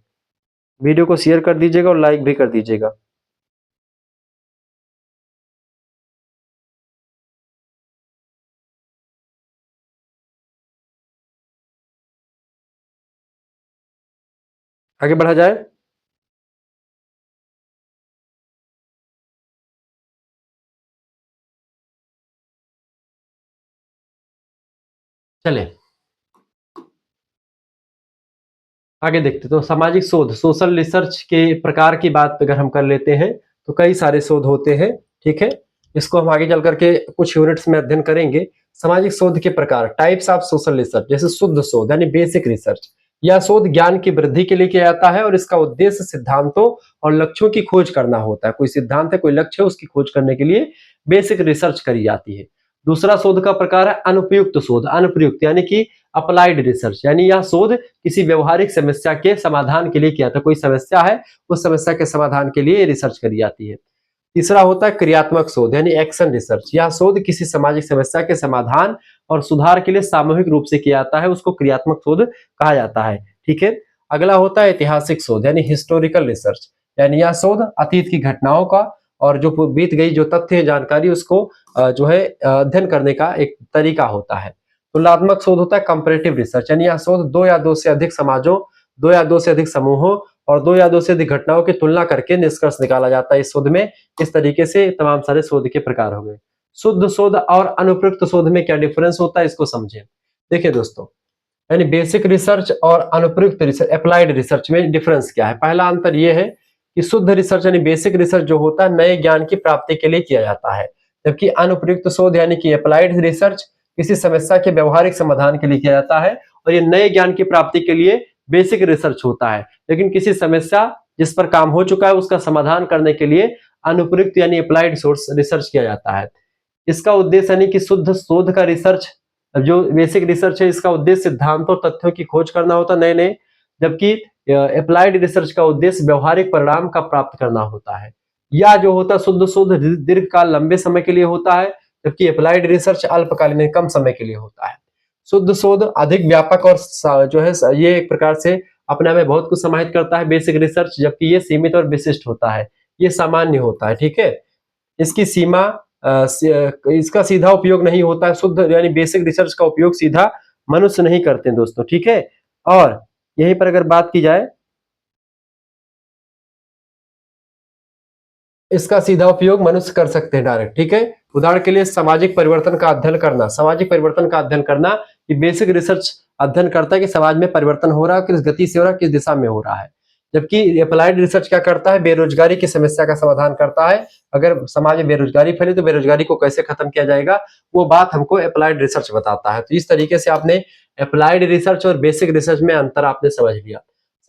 वीडियो को शेयर कर दीजिएगा और लाइक भी कर दीजिएगा। आगे बढ़ा जाए। चले आगे देखते तो सामाजिक शोध, सोशल रिसर्च के प्रकार की बात अगर हम कर लेते हैं तो कई सारे शोध होते हैं। ठीक है, इसको हम आगे चल करके कुछ यूनिट्स में अध्ययन करेंगे। सामाजिक शोध के प्रकार, टाइप्स ऑफ सोशल रिसर्च, जैसे शुद्ध शोध यानी बेसिक रिसर्च। यह शोध ज्ञान की वृद्धि के लिए किया जाता है और इसका उद्देश्य सिद्धांतों और लक्ष्यों की खोज करना होता है। कोई सिद्धांत है, कोई लक्ष्य है, उसकी खोज करने के लिए बेसिक रिसर्च करी जाती है। दूसरा शोध का प्रकार है अनुपयुक्त शोध। अनुप्रयुक्त यानी कि अप्लाइड रिसर्च, यानी यह शोध किसी व्यवहारिक समस्या के समाधान के लिए किया था। कोई समस्या है, उस समस्या के समाधान के लिए रिसर्च करी जाती है। तीसरा होता है क्रियात्मक शोध यानी एक्शन रिसर्च। यह शोध किसी सामाजिक समस्या के समाधान और सुधार के लिए सामूहिक रूप से किया जाता है, उसको क्रियात्मक शोध कहा जाता है। ठीक है, अगला होता है ऐतिहासिक शोध यानी हिस्टोरिकल रिसर्च, यानी यह शोध अतीत की घटनाओं का और जो बीत गई जो तथ्य जानकारी उसको जो है अध्ययन करने का एक तरीका होता है। तुलनात्मक शोध होता है कंपैरेटिव रिसर्च, यानी यह शोध दो या दो से अधिक समाजों, दो या दो से अधिक समूहों और दो या दो से अधिक घटनाओं की तुलना करके निष्कर्ष निकाला जाता है इस शोध में। इस तरीके से तमाम सारे शोध के प्रकार हो गए। शुद्ध शोध और अनुप्रयुक्त शोध में क्या डिफरेंस होता है, इसको समझें। देखिए दोस्तों, यानी बेसिक रिसर्च और अनुप्रयुक्त रिसर्च, अप्लाइड रिसर्च में डिफरेंस क्या है। पहला अंतर यह है कि शुद्ध रिसर्च यानी बेसिक रिसर्च जो होता है नए ज्ञान की प्राप्ति के लिए किया जाता है, जबकि अनुप्रयुक्त शोध यानी कि अप्लाइड रिसर्च किसी समस्या के व्यवहारिक समाधान के लिए किया जाता है और ये नए ज्ञान की प्राप्ति के लिए बेसिक रिसर्च होता है। लेकिन किसी समस्या जिस पर काम हो चुका है उसका समाधान करने के लिए अनुप्रयुक्त यानी अप्लाइड सोर्स रिसर्च किया जाता है। इसका उद्देश्य यानी कि शुद्ध शोध का रिसर्च जो बेसिक रिसर्च है, इसका उद्देश्य सिद्धांतों और तथ्यों की खोज करना होता है नए नए, जबकि अप्लाइड रिसर्च का उद्देश्य व्यवहारिक परिणाम का प्राप्त करना होता है। या जो होता है शुद्ध शोध दीर्घकाल लंबे समय के लिए होता है, जबकि अप्लाइड रिसर्च अल्पकालीन कम समय के लिए होता है। शुद्ध शोध अधिक व्यापक और जो है ये एक प्रकार से अपने में बहुत कुछ समाहित करता है बेसिक रिसर्च, जबकि ये सीमित और विशिष्ट होता है, ये सामान्य होता है। ठीक है, इसकी सीमा इसका सीधा उपयोग नहीं होता है। शुद्ध यानी बेसिक रिसर्च का उपयोग सीधा मनुष्य नहीं करते दोस्तों। ठीक है, और यहीं पर अगर बात की जाए, इसका सीधा उपयोग मनुष्य कर सकते हैं डायरेक्ट। ठीक है, उदाहरण के लिए सामाजिक परिवर्तन का अध्ययन करना। सामाजिक परिवर्तन का अध्ययन करना ये बेसिक रिसर्च अध्ययन करता है कि समाज में परिवर्तन हो रहा है, किस गति से हो रहा है, किस दिशा में हो रहा है। जबकि अप्लाइड रिसर्च क्या करता है, बेरोजगारी की समस्या का समाधान करता है। अगर समाज में बेरोजगारी फैली तो बेरोजगारी को कैसे खत्म किया जाएगा, वो बात हमको अप्लाइड रिसर्च बताता है। तो इस तरीके से आपने अप्लाइड रिसर्च और बेसिक रिसर्च में अंतर आपने समझ लिया।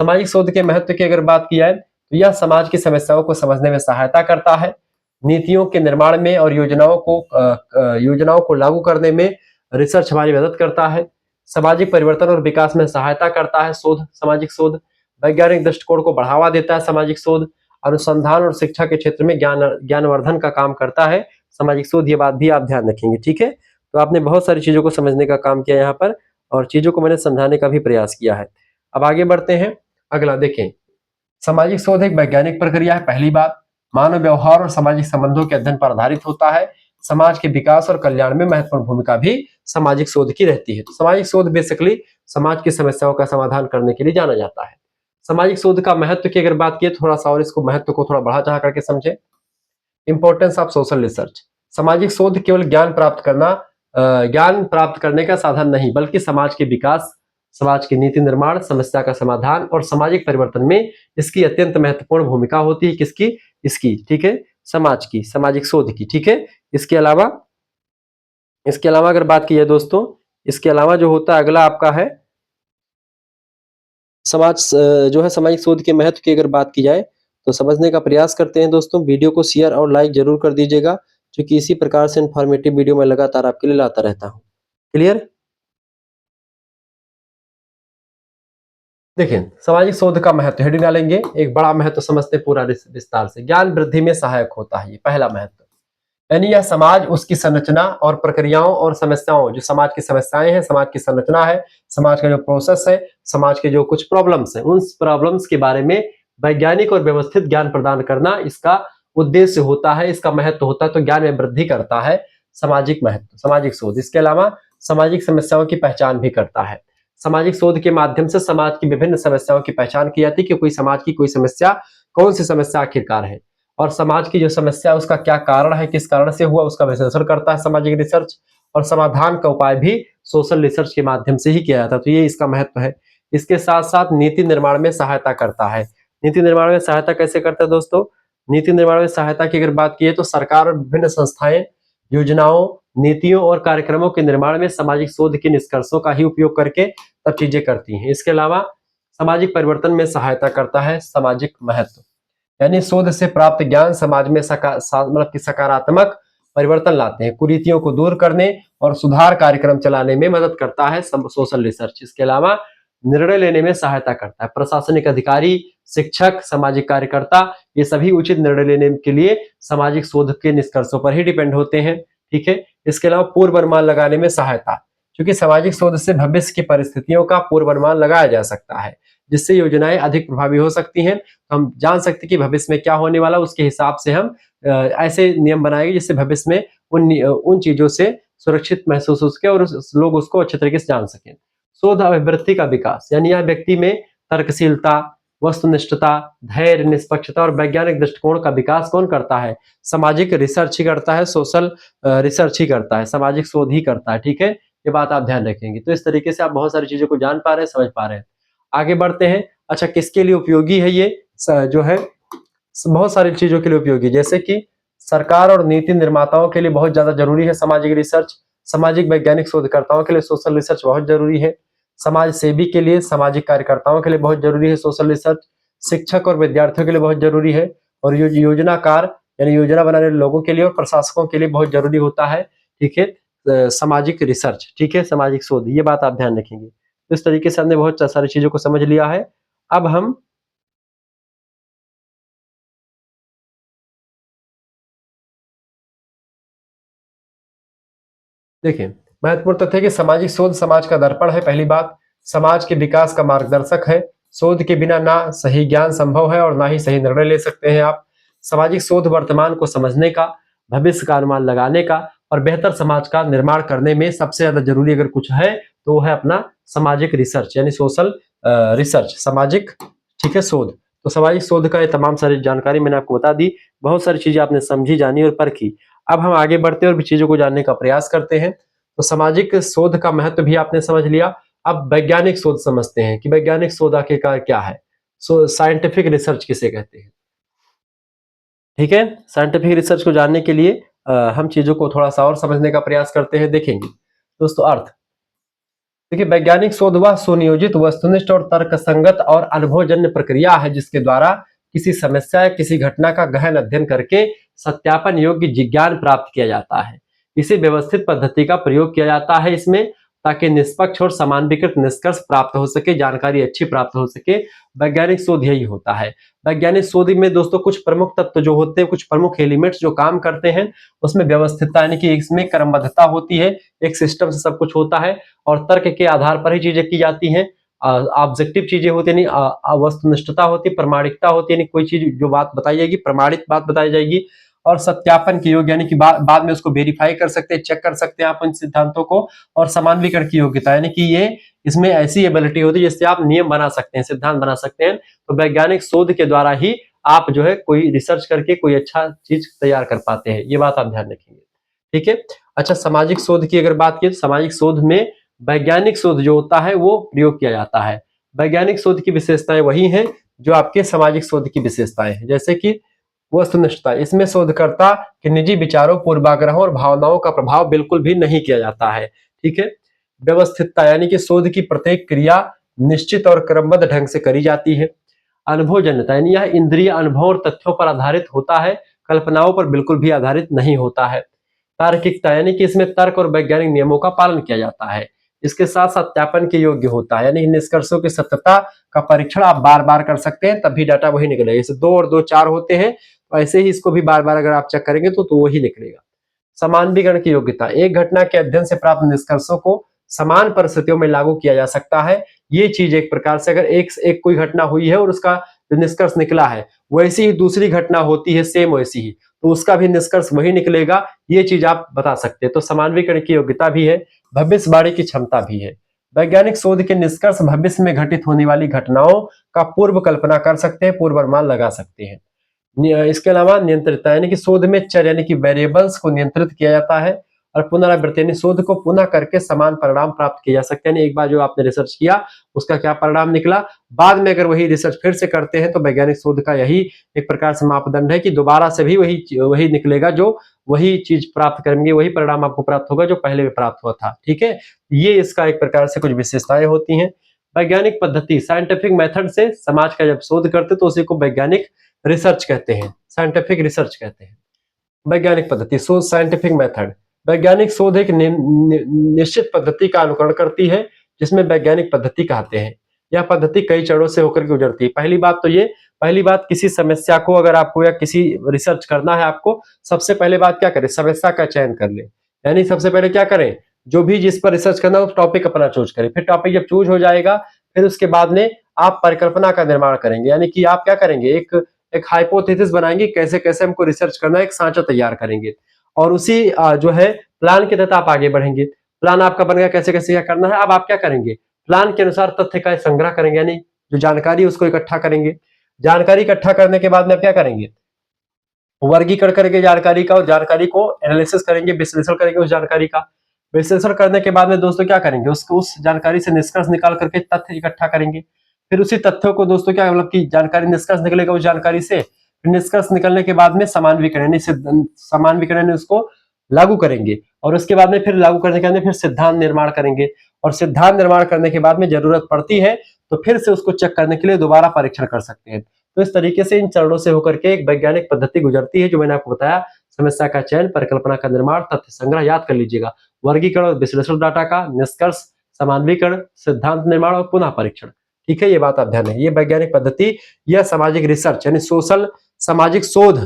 सामाजिक शोध के महत्व की अगर बात की जाए तो यह समाज की समस्याओं को समझने में सहायता करता है, नीतियों के निर्माण में और योजनाओं को लागू करने में रिसर्च हमारी मदद करता है, सामाजिक परिवर्तन और विकास में सहायता करता है शोध, सामाजिक शोध वैज्ञानिक दृष्टिकोण को बढ़ावा देता है। सामाजिक शोध अनुसंधान और शिक्षा के क्षेत्र में ज्ञानवर्धन का काम करता है सामाजिक शोध, ये बात भी आप ध्यान रखेंगे। ठीक है, तो आपने बहुत सारी चीजों को समझने का काम किया यहाँ पर और चीजों को मैंने समझाने का भी प्रयास किया है। अब आगे बढ़ते हैं। अगला देखें, सामाजिक शोध एक वैज्ञानिक प्रक्रिया है। पहली बात, मानव व्यवहार और सामाजिक संबंधों के अध्ययन पर आधारित होता है। समाज के विकास और कल्याण में महत्वपूर्ण भूमिका भी सामाजिक शोध की रहती है। तो सामाजिक शोध बेसिकली समाज की समस्याओं का समाधान करने के लिए जाना जाता है। सामाजिक शोध का महत्व की अगर बात की थोड़ा सा और इसको महत्व को थोड़ा बढ़ा चढ़ा करके समझे। इंपॉर्टेंस ऑफ सोशल रिसर्च, सामाजिक शोध केवल ज्ञान प्राप्त करने का साधन नहीं बल्कि समाज के विकास, समाज की नीति निर्माण, समस्या का समाधान और सामाजिक परिवर्तन में इसकी अत्यंत महत्वपूर्ण भूमिका होती है। किसकी? इसकी। ठीक है, समाज की, सामाजिक शोध की। ठीक है, इसके अलावा अगर बात की जाए दोस्तों, इसके अलावा जो होता है अगला आपका है जो है सामाजिक शोध के महत्व की अगर बात की जाए तो समझने का प्रयास करते हैं दोस्तों। वीडियो को शेयर और लाइक जरूर कर दीजिएगा, क्योंकि इसी प्रकार से इन्फॉर्मेटिव वीडियो मैं लगातार आपके लिए लाता रहता हूँ। क्लियर? देखिए, सामाजिक शोध का महत्व हेडिंग डालेंगे, एक बड़ा महत्व समझते पूरा विस्तार से। ज्ञान वृद्धि में सहायक होता है, ये पहला महत्व। यानी यह समाज, उसकी संरचना और प्रक्रियाओं और समस्याओं, जो समाज की समस्याएं हैं, समाज की संरचना है, समाज का जो प्रोसेस है, समाज के जो कुछ प्रॉब्लम्स हैं, उन प्रॉब्लम्स के बारे में वैज्ञानिक और व्यवस्थित ज्ञान प्रदान करना इसका उद्देश्य होता है, इसका महत्व होता है। तो ज्ञान में वृद्धि करता है सामाजिक महत्व, सामाजिक शोध। इसके अलावा सामाजिक समस्याओं की पहचान भी करता है। सामाजिक शोध के माध्यम से समाज की विभिन्न समस्याओं की पहचान की जाती है कि कोई समाज की कोई समस्या, कौन सी समस्या आखिरकार है, और समाज की जो समस्या है उसका क्या कारण है, किस कारण से हुआ, उसका विश्लेषण करता है सामाजिक रिसर्च। और समाधान का उपाय भी सोशल रिसर्च के माध्यम से ही किया जाता है। तो ये इसका महत्व है। इसके साथ साथ नीति निर्माण में सहायता करता है। नीति निर्माण में सहायता कैसे करता है दोस्तों? नीति निर्माण में सहायता की अगर बात की तो सरकार और विभिन्न संस्थाएं योजनाओं, नीतियों और कार्यक्रमों के निर्माण में सामाजिक शोध के निष्कर्षों का ही उपयोग करके तब चीजें करती हैं। इसके अलावा सामाजिक परिवर्तन में सहायता करता है सामाजिक महत्व, यानी शोध से प्राप्त ज्ञान समाज में मतलब कि सकारात्मक परिवर्तन लाते हैं, कुरीतियों को दूर करने और सुधार कार्यक्रम चलाने में मदद करता है सोशल रिसर्च। इसके अलावा निर्णय लेने में सहायता करता है, प्रशासनिक अधिकारी, शिक्षक, सामाजिक कार्यकर्ता ये सभी उचित निर्णय लेने के लिए सामाजिक शोध के निष्कर्षों पर ही डिपेंड होते हैं। ठीक है। इसके अलावा पूर्वानुमान लगाने में सहायता, क्योंकि सामाजिक शोध से भविष्य की परिस्थितियों का पूर्वानुमान लगाया जा सकता है, जिससे योजनाएं अधिक प्रभावी हो सकती हैं। हम जान सकते हैं कि भविष्य में क्या होने वाला, उसके हिसाब से हम ऐसे नियम बनाएंगे जिससे भविष्य में उन चीजों से सुरक्षित महसूस हो सके और लोग उसको अच्छे तरीके से जान सकें। शोध अभिवृत्ति का विकास, यानी यह व्यक्ति में तर्कशीलता, वस्तुनिष्ठता, धैर्य, निष्पक्षता और वैज्ञानिक दृष्टिकोण का विकास कौन करता है? सामाजिक रिसर्च ही करता है, सोशल रिसर्च ही करता है, सामाजिक शोध ही करता है। ठीक है, ये बात आप ध्यान रखेंगे। तो इस तरीके से आप बहुत सारी चीजों को जान पा रहे हैं, समझ पा रहे हैं। आगे बढ़ते हैं। अच्छा, किसके लिए उपयोगी है ये जो है? बहुत सारी चीजों के लिए उपयोगी, जैसे कि सरकार और नीति निर्माताओं के लिए बहुत ज्यादा जरूरी है सामाजिक रिसर्च, सामाजिक वैज्ञानिक शोधकर्ताओं के लिए सोशल रिसर्च बहुत जरूरी है, समाज सेवी के लिए, सामाजिक कार्यकर्ताओं के लिए बहुत जरूरी है सोशल रिसर्च, शिक्षक और विद्यार्थियों के लिए बहुत जरूरी है, और योजनाकार यानी योजना बनाने वाले लोगों के लिए और प्रशासकों के लिए बहुत जरूरी होता है। ठीक है, सामाजिक रिसर्च। ठीक है, सामाजिक शोध, ये बात आप ध्यान रखेंगे। तो इस तरीके से हमने बहुत सारी चीजों को समझ लिया है। अब हम देखिए, महत्वपूर्ण तथ्य है कि सामाजिक शोध समाज का दर्पण है। पहली बात, समाज के विकास का मार्गदर्शक है। शोध के बिना ना सही ज्ञान संभव है और ना ही सही निर्णय ले सकते हैं आप। सामाजिक शोध वर्तमान को समझने का, भविष्य का अनुमान लगाने का और बेहतर समाज का निर्माण करने में सबसे ज्यादा जरूरी अगर कुछ है तो वो है अपना सामाजिक रिसर्च, यानी सोशल रिसर्च, सामाजिक, ठीक है, शोध। तो सामाजिक शोध का ये तमाम सारी जानकारी मैंने आपको बता दी, बहुत सारी चीजें आपने समझी, जानी और परखी। अब हम आगे बढ़ते हैं और भी चीजों को जानने का प्रयास करते हैं। तो सामाजिक शोध का महत्व भी आपने समझ लिया। अब वैज्ञानिक शोध समझते हैं कि वैज्ञानिक शोध आखिरकार क्या है। साइंटिफिक रिसर्च किसे कहते हैं? ठीक है, साइंटिफिक रिसर्च को जानने के लिए हम चीजों को थोड़ा सा और समझने का प्रयास करते हैं, देखेंगे दोस्तों। अर्थ देखिए, वैज्ञानिक शोध वह सुनियोजित, वस्तुनिष्ठ और तर्कसंगत और अनुभवजन्य प्रक्रिया है जिसके द्वारा किसी समस्या या किसी घटना का गहन अध्ययन करके सत्यापन योग्य ज्ञान प्राप्त किया जाता है। इसी व्यवस्थित पद्धति का प्रयोग किया जाता है इसमें, ताकि निष्पक्ष और समानविकृत निष्कर्ष प्राप्त हो सके, जानकारी अच्छी प्राप्त हो सके। वैज्ञानिक शोध यही होता है। वैज्ञानिक शोध में दोस्तों कुछ प्रमुख तत्व जो होते हैं, कुछ प्रमुख एलिमेंट्स जो काम करते हैं, उसमें व्यवस्थितता यानी कि इसमें क्रमबद्धता होती है, एक सिस्टम से सब कुछ होता है और तर्क के आधार पर ही चीजें की जाती हैं। ऑब्जेक्टिव चीजें होती है, यानी वस्तुनिष्ठता होती है, प्रमाणिकता होती है, यानी कोई चीज जो बात बताई जाएगी प्रमाणित बात बताई जाएगी, और सत्यापन की योग्य, यानी कि बाद में उसको वेरीफाई कर सकते हैं, चेक कर सकते हैं आप उन सिद्धांतों को, और समानवीकरण की योग्यता, यानी कि ये इसमें ऐसी एबिलिटी होती है जिससे आप नियम बना सकते हैं, सिद्धांत बना सकते हैं। तो वैज्ञानिक शोध के द्वारा ही आप जो है कोई रिसर्च करके कोई अच्छा चीज तैयार कर पाते हैं, ये बात आप ध्यान रखेंगे। ठीक है। अच्छा, सामाजिक शोध की अगर बात की तो सामाजिक शोध में वैज्ञानिक शोध जो होता है वो प्रयोग किया जाता है। वैज्ञानिक शोध की विशेषताएं वही हैं जो आपके सामाजिक शोध की विशेषताएं हैं, जैसे कि वस्तुनिष्ठता, इसमें शोधकर्ता के निजी विचारों, पूर्वाग्रहों और भावनाओं का प्रभाव बिल्कुल भी नहीं किया जाता है। ठीक है। व्यवस्थितता, यानी कि शोध की प्रत्येक क्रिया निश्चित और क्रमबद्ध ढंग से करी जाती है। अनुभवजन्यता, यानी यह इंद्रिय अनुभव और तथ्यों पर आधारित होता है, कल्पनाओं पर बिल्कुल भी आधारित नहीं होता है। तार्किकता, यानी कि इसमें तर्क और वैज्ञानिक नियमों का पालन किया जाता है। इसके साथ सत्यापन के योग्य होता है, यानी निष्कर्षों की सत्यता का परीक्षण आप बार बार कर सकते हैं, तभी डाटा वही निकलेगा। जैसे 2 और 2 4 होते हैं, तो ऐसे ही इसको भी बार बार अगर आप चेक करेंगे तो वही निकलेगा। समानवीकरण की योग्यता, एक घटना के अध्ययन से प्राप्त निष्कर्षों को समान परिस्थितियों में लागू किया जा सकता है। ये चीज एक प्रकार से अगर एक कोई घटना हुई है और उसका जो निष्कर्ष निकला है वैसी ही दूसरी घटना होती है, सेम वैसी ही, तो उसका भी निष्कर्ष वही निकलेगा, ये चीज आप बता सकते हैं। तो समानवीकरण की योग्यता भी है, भविष्यवाणी की क्षमता भी है। वैज्ञानिक शोध के निष्कर्ष भविष्य में घटित होने वाली घटनाओं का पूर्व कल्पना कर सकते हैं, पूर्वानुमान लगा सकते हैं। इसके अलावा नियंत्रितता, यानी कि शोध में चर यानी कि वेरिएबल्स को नियंत्रित किया जाता है और पुनरावृत्ति यानी शोध को पुनः करके समान परिणाम प्राप्त किया जा सकते हैं। एक बार जो आपने रिसर्च किया उसका क्या परिणाम निकला, बाद में अगर वही रिसर्च फिर से करते हैं तो वैज्ञानिक शोध का यही एक प्रकार से मापदंड है कि दोबारा से भी वही निकलेगा, जो वही चीज प्राप्त करेंगे, वही परिणाम आपको प्राप्त होगा जो पहले भी प्राप्त हुआ था। ठीक है, ये इसका एक प्रकार से कुछ विशेषताएं होती हैं। वैज्ञानिक पद्धति, साइंटिफिक मेथड से समाज का जब शोध करते तो उसी को वैज्ञानिक रिसर्च कहते हैं, साइंटिफिक रिसर्च कहते हैं। वैज्ञानिक पद्धति, शोध साइंटिफिक मेथड, वैज्ञानिक शोध एक निश्चित पद्धति का अनुकरण करती है जिसमें वैज्ञानिक पद्धति कहते हैं। यह पद्धति कई चरणों से होकर के गुजरती है। पहली बात किसी समस्या को अगर आपको या किसी रिसर्च करना है आपको, सबसे पहले बात क्या करें, समस्या का चयन कर ले। यानी सबसे पहले क्या करें, जो भी जिस पर रिसर्च करना है उस टॉपिक अपना चूज करें। फिर टॉपिक जब चूज हो जाएगा फिर उसके बाद में आप परिकल्पना का निर्माण करेंगे, यानी कि आप क्या करेंगे, एक हाइपोथेसिस बनाएंगे, कैसे कैसे हमको रिसर्च करना है, एक सांचा तैयार करेंगे और उसी जो है प्लान के तहत आप आगे बढ़ेंगे। प्लान आपका बन गया कैसे कैसे क्या करना है, अब आप क्या करेंगे, प्लान के अनुसार तथ्य का संग्रह करेंगे, यानी जो जानकारी उसको इकट्ठा करेंगे। जानकारी इकट्ठा करने के बाद में क्या करेंगे, वर्गीकरण करेंगे जानकारी का, और जानकारी को एनालिसिस करेंगे, विश्लेषण करेंगे उस जानकारी का। विश्लेषण करने के बाद में दोस्तों क्या करेंगे, उसको उस जानकारी से निष्कर्ष निकाल करके तथ्य इकट्ठा करेंगे। फिर उसी तथ्यों को दोस्तों क्या मतलब कि जानकारी निष्कर्ष निकलेगा उस जानकारी से, फिर निष्कर्ष निकलने के बाद में समानवीकरण उसको लागू करेंगे, और उसके बाद में फिर लागू करने के बाद फिर सिद्धांत निर्माण करेंगे, और सिद्धांत निर्माण करने के बाद में जरूरत पड़ती है तो फिर से उसको चेक करने के लिए दोबारा परीक्षण कर सकते हैं। तो इस तरीके से इन चरणों से होकर के एक वैज्ञानिक पद्धति गुजरती है, जो मैंने आपको बताया, समस्या का चयन, परिकल्पना का निर्माण, तथ्य संग्रह, याद कर लीजिएगा, वर्गीकरण, विश्लेषण डाटा का, निष्कर्ष, समानवीकरण, सिद्धांत निर्माण और पुनः परीक्षण। ठीक है, ये बात आप ध्यान रखें, ये वैज्ञानिक पद्धति, यह सामाजिक रिसर्च यानी सोशल सामाजिक शोध।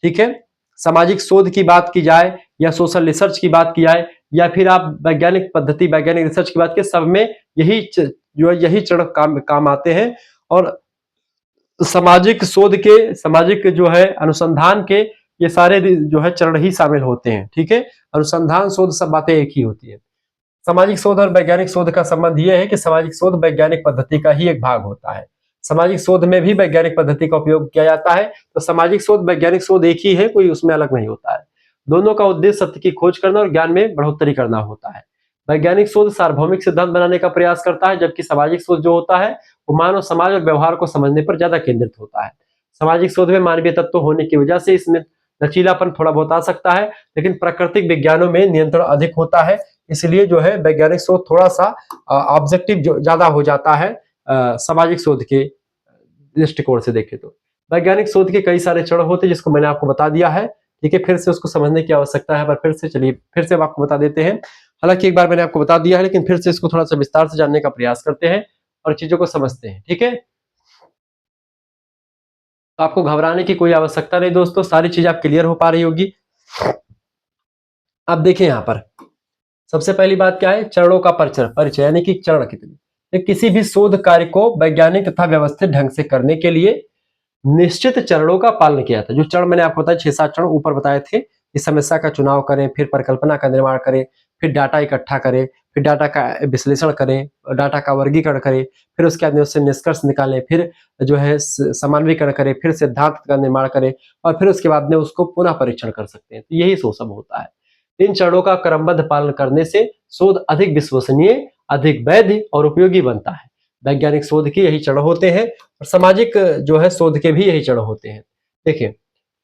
ठीक है, सामाजिक शोध की बात की जाए या सोशल रिसर्च की बात की जाए या फिर आप वैज्ञानिक पद्धति वैज्ञानिक रिसर्च की बात की, सब में यही चरण काम आते हैं। और सामाजिक शोध के, सामाजिक जो है अनुसंधान के, ये सारे जो है चरण ही शामिल होते हैं। ठीक है, अनुसंधान शोध सब बातें एक ही होती है। सामाजिक शोध और वैज्ञानिक शोध का संबंध यह है कि सामाजिक शोध वैज्ञानिक पद्धति का ही एक भाग होता है। सामाजिक शोध में भी वैज्ञानिक पद्धति का उपयोग किया जाता है, तो सामाजिक शोध वैज्ञानिक शोध एक ही है, कोई उसमें अलग नहीं होता है। दोनों का उद्देश्य सत्य की खोज करना और ज्ञान में बढ़ोतरी करना होता है। वैज्ञानिक शोध सार्वभौमिक सिद्धांत बनाने का प्रयास करता है, जबकि सामाजिक शोध जो होता है वो मानव समाज और व्यवहार को समझने पर ज्यादा केंद्रित होता है। सामाजिक शोध में मानवीय तत्व होने की वजह से इसमें लचीलापन थोड़ा बहुत आ सकता है, लेकिन प्राकृतिक विज्ञानों में नियंत्रण अधिक होता है, इसलिए जो है वैज्ञानिक शोध थोड़ा सा ऑब्जेक्टिव ज्यादा हो जाता है सामाजिक शोध के दृष्टिकोण से देखें तो। वैज्ञानिक शोध के कई सारे चरण होते हैं जिसको मैंने आपको बता दिया है। ठीक है, फिर से उसको समझने की आवश्यकता है, पर फिर से चलिए फिर से आपको बता देते हैं। हालांकि एक बार मैंने आपको बता दिया है, लेकिन फिर से इसको थोड़ा सा विस्तार से जानने का प्रयास करते हैं और चीजों को समझते हैं। ठीक है, तो आपको घबराने की कोई आवश्यकता नहीं दोस्तों, सारी चीज आप क्लियर हो पा रही होगी। अब देखिए यहाँ पर सबसे पहली बात क्या है, चरणों का परिचय यानी कि चरण कितने। किसी भी शोध कार्य को वैज्ञानिक तथा व्यवस्थित ढंग से करने के लिए निश्चित चरणों का पालन किया था। जो चरण मैंने आपको बताया 6-7 चरण ऊपर बताए थे, इस समस्या का चुनाव करें, फिर परिकल्पना का निर्माण करें, फिर डाटा इकट्ठा करें, फिर डाटा का विश्लेषण करें, डाटा का वर्गीकरण करें, फिर उसके बाद उससे निष्कर्ष निकालें, फिर जो है समानवीकरण करें, फिर सिद्धांत का निर्माण करें और फिर उसके बाद में उसको पुनः परीक्षण कर सकते हैं। तो यही सब होता है। इन चरणों का क्रमबद्ध पालन करने से शोध अधिक विश्वसनीय, अधिक वैध और उपयोगी बनता है। वैज्ञानिक शोध के यही चरण होते हैं और सामाजिक जो है शोध के भी यही चरण होते हैं। देखिए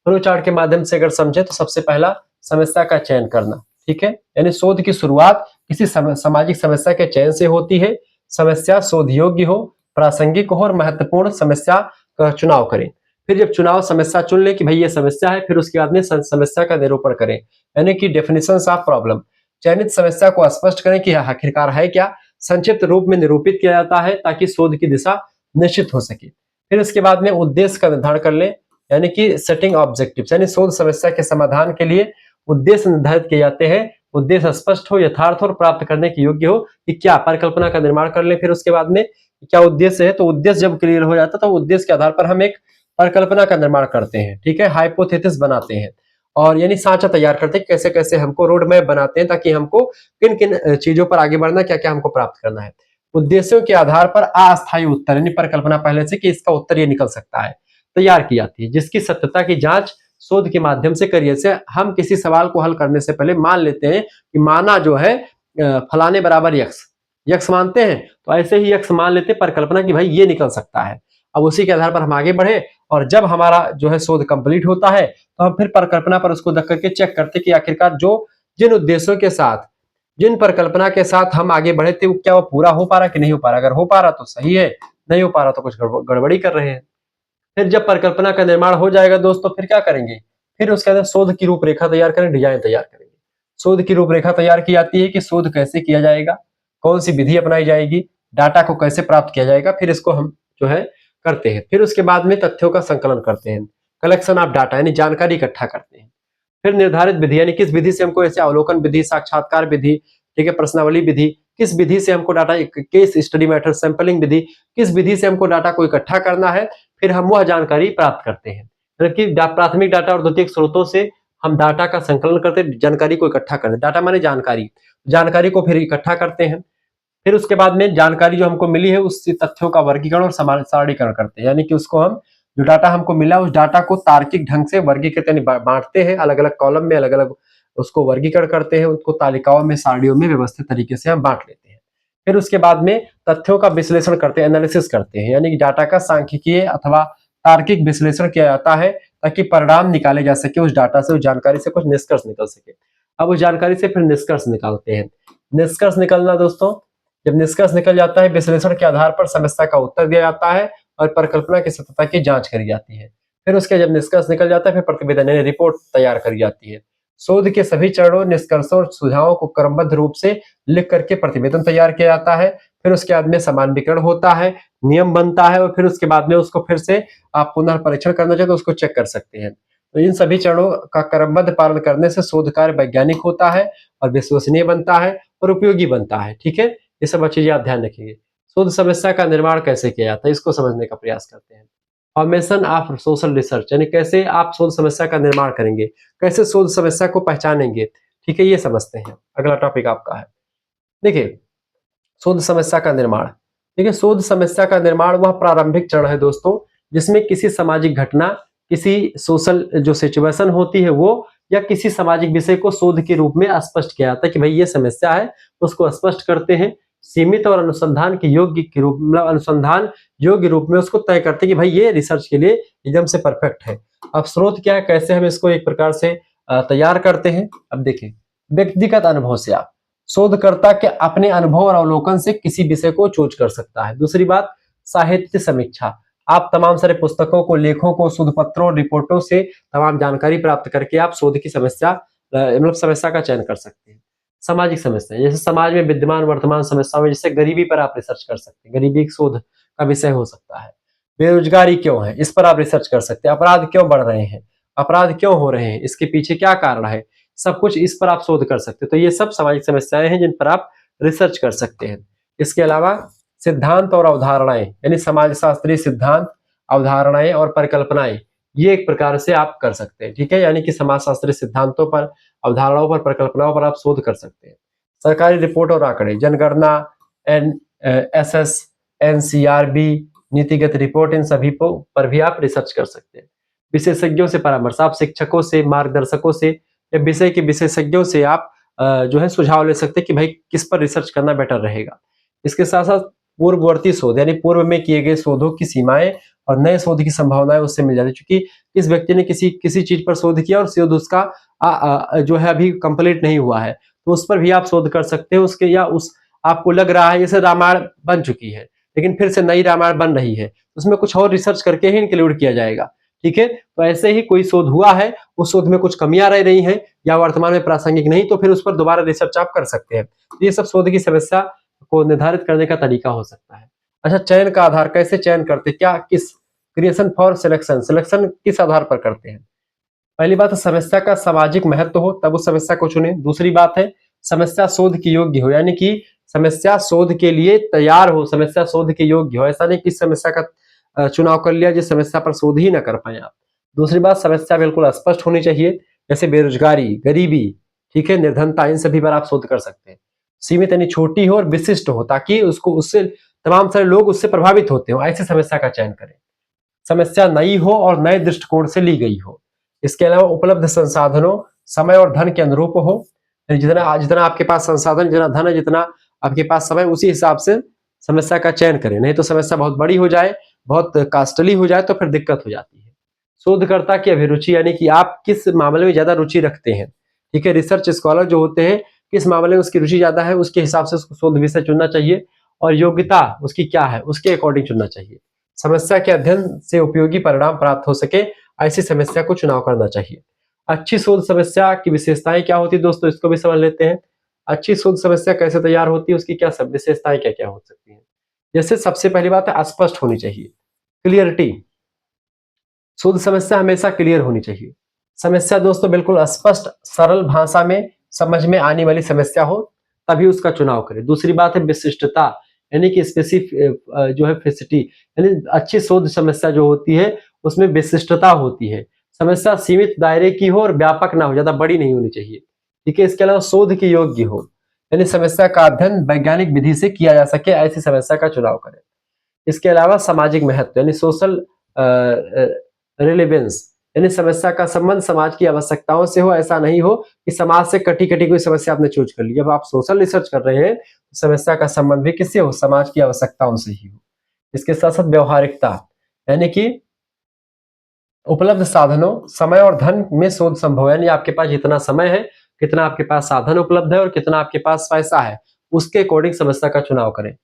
फ्लो चार्ट के माध्यम से अगर समझे तो सबसे पहला समस्या का चयन करना। ठीक है, यानी शोध की शुरुआत किसी सामाजिक समस्या के चयन से होती है। समस्या शोध योग्य हो, प्रासंगिक हो और महत्वपूर्ण समस्या का चुनाव करें। फिर जब चुनाव समस्या चुन ले कि भाई ये समस्या है, फिर उसके बाद में समस्या का निरूपण करें, यानी कि डेफिनेशंस ऑफ प्रॉब्लम। चयनित समस्या को स्पष्ट करें कि आखिरकार है क्या, संक्षिप्त रूप में निरूपित किया जाता है ताकि शोध की दिशा निश्चित हो सके। फिर इसके बाद में उद्देश्य का निर्धारण कर ले, यानी कि सेटिंग ऑब्जेक्टिव्स, यानी शोध समस्या के समाधान के लिए उद्देश्य निर्धारित किए जाते हैं। उद्देश्य स्पष्ट हो, यथार्थ और प्राप्त करने के योग्य हो कि क्या, परिकल्पना का निर्माण कर ले। फिर उसके बाद में क्या उद्देश्य है, तो उद्देश्य जब क्लियर हो जाता है तो उद्देश्य के आधार पर हम एक परिकल्पना का निर्माण करते हैं। ठीक है, हाइपोथेसिस बनाते हैं और यानी सांचा तैयार करते हैं, कैसे कैसे हमको रोड मैप बनाते हैं ताकि हमको किन किन चीजों पर आगे बढ़ना, क्या क्या हमको प्राप्त करना है। उद्देश्यों के आधार पर अस्थायी उत्तर यानी परिकल्पना पहले से कि इसका उत्तर ये निकल सकता है तैयार की जाती है, जिसकी सत्यता की जांच शोध के माध्यम से करिए। जैसे हम किसी सवाल को हल करने से पहले मान लेते हैं कि माना जो है फलाने बराबर यक्स मानते हैं, तो ऐसे ही यक्स मान लेते परिकल्पना कि भाई ये निकल सकता है। अब उसी के आधार पर हम आगे बढ़े और जब हमारा जो है शोध कंप्लीट होता है तो हम फिर परिकल्पना पर उसको देख करके चेक करते कि आखिरकार जो जिन उद्देश्यों के साथ, जिन परिकल्पना के साथ हम आगे बढ़े थे, वो क्या वो पूरा हो पा रहा कि नहीं हो पा रहा। अगर हो पा रहा तो सही है, नहीं हो पा रहा तो कुछ गड़बड़ी कर रहे हैं। फिर जब परिकल्पना का निर्माण हो जाएगा दोस्तों, फिर क्या करेंगे, फिर उसके अंदर शोध की रूपरेखा तैयार करें, डिजाइन तैयार करेंगे। शोध की रूपरेखा तैयार की जाती है कि शोध कैसे किया जाएगा, कौन सी विधि अपनाई जाएगी, डाटा को कैसे प्राप्त किया जाएगा, फिर इसको हम जो है करते हैं। फिर उसके बाद में तथ्यों का संकलन करते हैं, कलेक्शन ऑफ डाटा यानी जानकारी इकट्ठा करते हैं। फिर निर्धारित विधि यानी किस विधि से हमको, ऐसे अवलोकन विधि, साक्षात्कार विधि, ठीक है, प्रश्नावली विधि, किस विधि से हमको data, case study method, sampling विधि, किस विधि से हमको डाटा को इकट्ठा करना है, फिर हम वह जानकारी प्राप्त करते हैं। जबकि प्राथमिक डाटा और द्वितीयक स्रोतों से हम डाटा का संकलन करते, जानकारी को इकट्ठा करते। डाटा माने जानकारी, जानकारी को फिर इकट्ठा करते हैं। फिर उसके बाद में जानकारी जो हमको मिली है उस तथ्यों का वर्गीकरण और सारणीकरण करते हैं, यानी कि उसको हम, जो डाटा हमको मिला उस डाटा को तार्किक ढंग से वर्गीकृत यानी बांटते हैं, अलग अलग कॉलम में अलग अलग उसको वर्गीकरण करते हैं, उनको तालिकाओं में, सारणियों में व्यवस्थित तरीके से हम बांट लेते हैं। फिर उसके बाद में तथ्यों का विश्लेषण करते हैं, एनालिसिस करते हैं, यानी कि डाटा का सांख्यिकीय अथवा तार्किक विश्लेषण किया जाता है ताकि परिणाम निकाले जा सके, उस डाटा से, उस जानकारी से कुछ निष्कर्ष निकल सके। अब उस जानकारी से फिर निष्कर्ष निकालते हैं। निष्कर्ष निकलना दोस्तों, जब निष्कर्ष निकल जाता है, विश्लेषण के आधार पर समस्या का उत्तर दिया जाता है और परिकल्पना की सत्यता की जांच करी जाती है। फिर उसके जब निष्कर्ष निकल जाता है, फिर प्रतिवेदन यानी रिपोर्ट तैयार करी जाती है। शोध के सभी चरणों, निष्कर्षों और सुझावों को क्रमबद्ध रूप से लिख करके प्रतिवेदन तैयार किया जाता है। फिर उसके बाद में समानवीकरण होता है, नियम बनता है और फिर उसके बाद में उसको फिर से आप पुनः परीक्षण करना चाहे तो उसको चेक कर सकते हैं। तो इन सभी चरणों का क्रमबद्ध पालन करने से शोध कार्य वैज्ञानिक होता है और विश्वसनीय बनता है और उपयोगी बनता है। ठीक है, ये सब चीजें आप ध्यान रखिए। शोध समस्या का निर्माण कैसे किया जाता है, इसको समझने का प्रयास करते हैं। फॉर्मेशन ऑफ सोशल रिसर्च यानी कैसे आप शोध समस्या का निर्माण करेंगे, कैसे शोध समस्या को पहचानेंगे, ठीक है, ये समझते हैं। अगला टॉपिक आपका है, देखिए, शोध समस्या का निर्माण। देखिए, शोध समस्या का निर्माण वह प्रारंभिक चरण है दोस्तों, जिसमें किसी सामाजिक घटना, किसी सोशल जो सिचुएशन होती है वो, या किसी सामाजिक विषय को शोध के रूप में स्पष्ट किया जाता है कि भाई ये समस्या है, उसको स्पष्ट करते हैं, सीमित और अनुसंधान के योग्य के रूप, मतलब अनुसंधान योग्य रूप में उसको तय करते हैं कि भाई ये रिसर्च के लिए एकदम से परफेक्ट है। अब स्रोत क्या है, कैसे हम इसको एक प्रकार से तैयार करते हैं। अब देखिए, व्यक्तिगत अनुभव से आप, शोधकर्ता के अपने अनुभव और अवलोकन से किसी विषय को चूज कर सकता है। दूसरी बात, साहित्य समीक्षा, आप तमाम सारे पुस्तकों को, लेखों को, शोध पत्रों, रिपोर्टों से तमाम जानकारी प्राप्त करके आप शोध की समस्या, मतलब समस्या का चयन कर सकते हैं। सामाजिक समस्या, जैसे समाज में विद्यमान वर्तमान समस्याओं में, जैसे गरीबी पर आप रिसर्च कर सकते हैं, गरीबी एक शोध का विषय हो सकता है। बेरोजगारी क्यों है, इस पर आप रिसर्च कर सकते हैं। अपराध क्यों बढ़ रहे हैं, अपराध क्यों हो रहे हैं, इसके पीछे क्या कारण है, सब कुछ इस पर आप शोध कर सकते हैं। तो ये सब सामाजिक समस्याएं हैं जिन पर आप रिसर्च कर सकते हैं। इसके अलावा सिद्धांत और अवधारणाएं, यानी समाजशास्त्रीय सिद्धांत, अवधारणाएं और परिकल्पनाएं, ये एक प्रकार से आप कर सकते हैं। ठीक है, यानी कि समाजशास्त्रीय सिद्धांतों पर, अवधारणाओं पर, परिकल्पनाओं पर आप शोध कर सकते हैं। सरकारी रिपोर्ट और आंकड़े, जनगणना, एसएस, एनसीआरबी, नीतिगत रिपोर्ट, इन सभी पर भी आप रिसर्च कर सकते हैं। विशेषज्ञों से परामर्श, आप शिक्षकों से, मार्गदर्शकों से या विषय के विशेषज्ञों से आप जो है सुझाव ले सकते हैं कि भाई किस पर रिसर्च करना बेटर रहेगा। इसके साथ साथ पूर्ववर्ती शोध, यानी पूर्व में किए गए शोधों की सीमाएं और नए शोध की संभावनाएं उससे मिल जाती है, क्योंकि इस व्यक्ति ने किसी चीज पर शोध किया और शोध उसका जो है अभी कंप्लीट नहीं हुआ है, तो उस पर भी आप शोध कर सकते हैं। उसके, या उस आपको लग रहा है जैसे रामायण बन चुकी है लेकिन फिर से नई रामायण बन रही है, उसमें कुछ और रिसर्च करके ही इंक्लूड किया जाएगा। ठीक है, तो ऐसे ही कोई शोध हुआ है, उस शोध में कुछ कमियां रह रही हैं या वर्तमान में प्रासंगिक नहीं, तो फिर उस पर दोबारा रिसर्च आप कर सकते हैं। ये सब शोध की समस्या को निर्धारित करने का तरीका हो सकता है। अच्छा, चयन का आधार, कैसे चयन करते, क्या, किस, क्रिएशन फॉर सिलेक्शन, सिलेक्शन किस आधार पर करते हैं। पहली बात है, समस्या का सामाजिक महत्व हो तब उस समस्या को चुने। दूसरी बात है, समस्या शोध की योग्य हो, यानी कि समस्या शोध के लिए तैयार हो, समस्या शोध के योग्य हो। ऐसा नहीं कि समस्या का चुनाव कर लिया जिस समस्या पर शोध ही ना कर पाए आप। दूसरी बात, समस्या बिल्कुल स्पष्ट होनी चाहिए, जैसे बेरोजगारी, गरीबी, ठीक है, निर्धनता, इन सभी पर आप शोध कर सकते हैं। सीमित यानी छोटी हो और विशिष्ट हो, ताकि उसको, उससे तमाम सारे लोग उससे प्रभावित होते हो, ऐसी समस्या का चयन करें। समस्या नई हो और नए दृष्टिकोण से ली गई हो। इसके अलावा उपलब्ध संसाधनों समय और धन के अनुरूप हो, जितना जितना आपके पास संसाधन, जितना धन है, जितना आपके पास समय, उसी हिसाब से समस्या का चयन करें। नहीं तो समस्या बहुत बड़ी हो जाए, बहुत कास्टली हो जाए तो फिर दिक्कत हो जाती है। शोधकर्ता की अभिरुचि, यानी कि आप किस मामले में ज्यादा रुचि रखते हैं। ठीक है, रिसर्च स्कॉलर जो होते हैं, किस मामले में उसकी रुचि ज्यादा है, उसके हिसाब से उसको शोध विषय चुनना चाहिए, और योग्यता उसकी क्या है उसके अकॉर्डिंग चुनना चाहिए। समस्या के अध्ययन से उपयोगी परिणाम प्राप्त हो सके, ऐसी समस्या को चुनाव करना चाहिए। अच्छी शोध समस्या की विशेषताएं क्या होती है दोस्तों, इसको भी समझ लेते हैं। अच्छी शोध समस्या कैसे तैयार होती है, उसकी क्या सब विशेषताएं क्या क्या हो सकती हैं। जैसे सबसे पहली बात है, स्पष्ट होनी चाहिए, क्लियरिटी। शोध समस्या हमेशा क्लियर होनी चाहिए। समस्या दोस्तों बिल्कुल स्पष्ट सरल भाषा में समझ में आने वाली समस्या हो, तभी उसका चुनाव करें। दूसरी बात है विशिष्टता, यानी कि स्पेसिफिक जो है फेसिटी, यानी अच्छी शोध समस्या जो होती है उसमें विशिष्टता होती है। समस्या सीमित दायरे की हो और व्यापक ना हो, ज्यादा बड़ी नहीं होनी चाहिए। ठीक है, इसके अलावा शोध के योग्य हो, यानी समस्या का अध्ययन वैज्ञानिक विधि से किया जा सके, ऐसी समस्या का चुनाव करें। इसके अलावा सामाजिक महत्व, यानी सोशल रिलेवेंस, यानी समस्या का संबंध समाज की आवश्यकताओं से हो। ऐसा नहीं हो कि समाज से कटी कटी कोई समस्या आपने चूज कर ली। जब आप सोशल रिसर्च कर रहे हैं तो समस्या का संबंध भी किससे हो, समाज की आवश्यकताओं से ही हो। इसके साथ साथ व्यवहारिकता, यानी कि उपलब्ध साधनों समय और धन में शोध संभव, यानी आपके पास जितना समय है, कितना आपके पास साधन उपलब्ध है और कितना आपके पास पैसा है, उसके अकॉर्डिंग समस्या का चुनाव करें।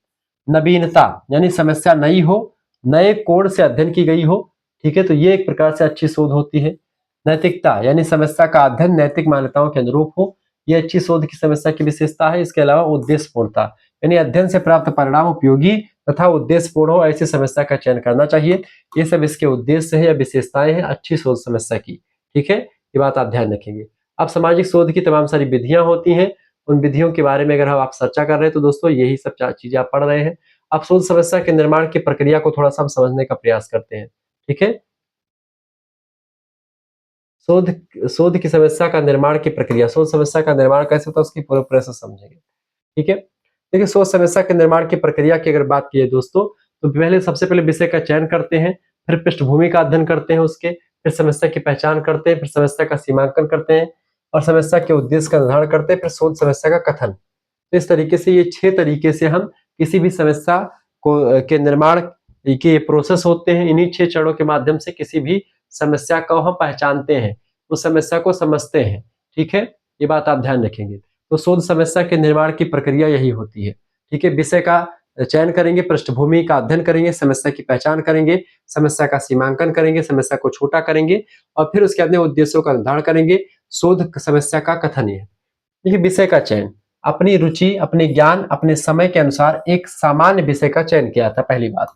नवीनता, यानी समस्या नई हो, नए कोण से अध्ययन की गई हो। ठीक है, तो ये एक प्रकार से अच्छी शोध होती है। नैतिकता, यानी समस्या का अध्ययन नैतिक मान्यताओं के अनुरूप हो, यह अच्छी शोध की समस्या की विशेषता है। इसके अलावा उद्देश्यपूर्णता, यानी अध्ययन से प्राप्त परिणाम उपयोगी तथा उद्देश्यपूर्ण हो, ऐसी समस्या का चयन करना चाहिए। ये सब इसके उद्देश्य है या विशेषताएं हैं अच्छी शोध समस्या की। ठीक है, ये बात आप ध्यान रखेंगे। अब सामाजिक शोध की तमाम सारी विधियां होती हैं, उन विधियों के बारे में अगर आप चर्चा कर रहे हैं तो दोस्तों यही सब चीजें आप पढ़ रहे हैं। अब शोध समस्या के निर्माण की प्रक्रिया को थोड़ा सा हम समझने का प्रयास करते हैं। ठीक है, शोध शोध की समस्या का निर्माण की प्रक्रिया, शोध समस्या का निर्माण कैसे होता है उसकी पूरा प्रोसेस समझेंगे। ठीक है, देखिए शोध समस्या के निर्माण की प्रक्रिया की अगर बात की है दोस्तों, तो पहले सबसे पहले विषय का चयन करते हैं, फिर पृष्ठभूमि का अध्ययन करते हैं उसके, फिर समस्या की पहचान करते हैं, फिर समस्या का सीमांकन करते हैं और समस्या के उद्देश्य का निर्धारण करते हैं, फिर शोध समस्या का कथन। तो इस तरीके से ये 6 तरीके से हम किसी भी समस्या को के निर्माण के प्रोसेस होते हैं। इन्हीं 6 चरणों के माध्यम से किसी भी समस्या को हम पहचानते हैं, उस समस्या को समझते हैं। ठीक है, ये बात आप ध्यान रखेंगे। तो शोध समस्या के निर्माण की प्रक्रिया यही होती है। ठीक है, विषय का चयन करेंगे, पृष्ठभूमि का अध्ययन करेंगे, समस्या की पहचान करेंगे, समस्या का सीमांकन करेंगे, समस्या को छोटा करेंगे और फिर उसके अपने उद्देश्यों का निर्धारण करेंगे। शोध समस्या का कथन है। देखिए विषय का चयन, अपनी रुचि, अपने ज्ञान, अपने समय के अनुसार एक सामान्य विषय का चयन किया था, पहली बात,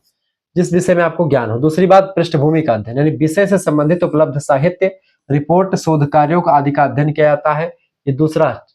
जिस विषय में आपको ज्ञान हो। दूसरी बात पृष्ठभूमि का अध्ययन, यानी विषय से संबंधित उपलब्ध साहित्य, रिपोर्ट, शोध कार्यों का आदि का अध्ययन किया जाता है। ये दूसरा।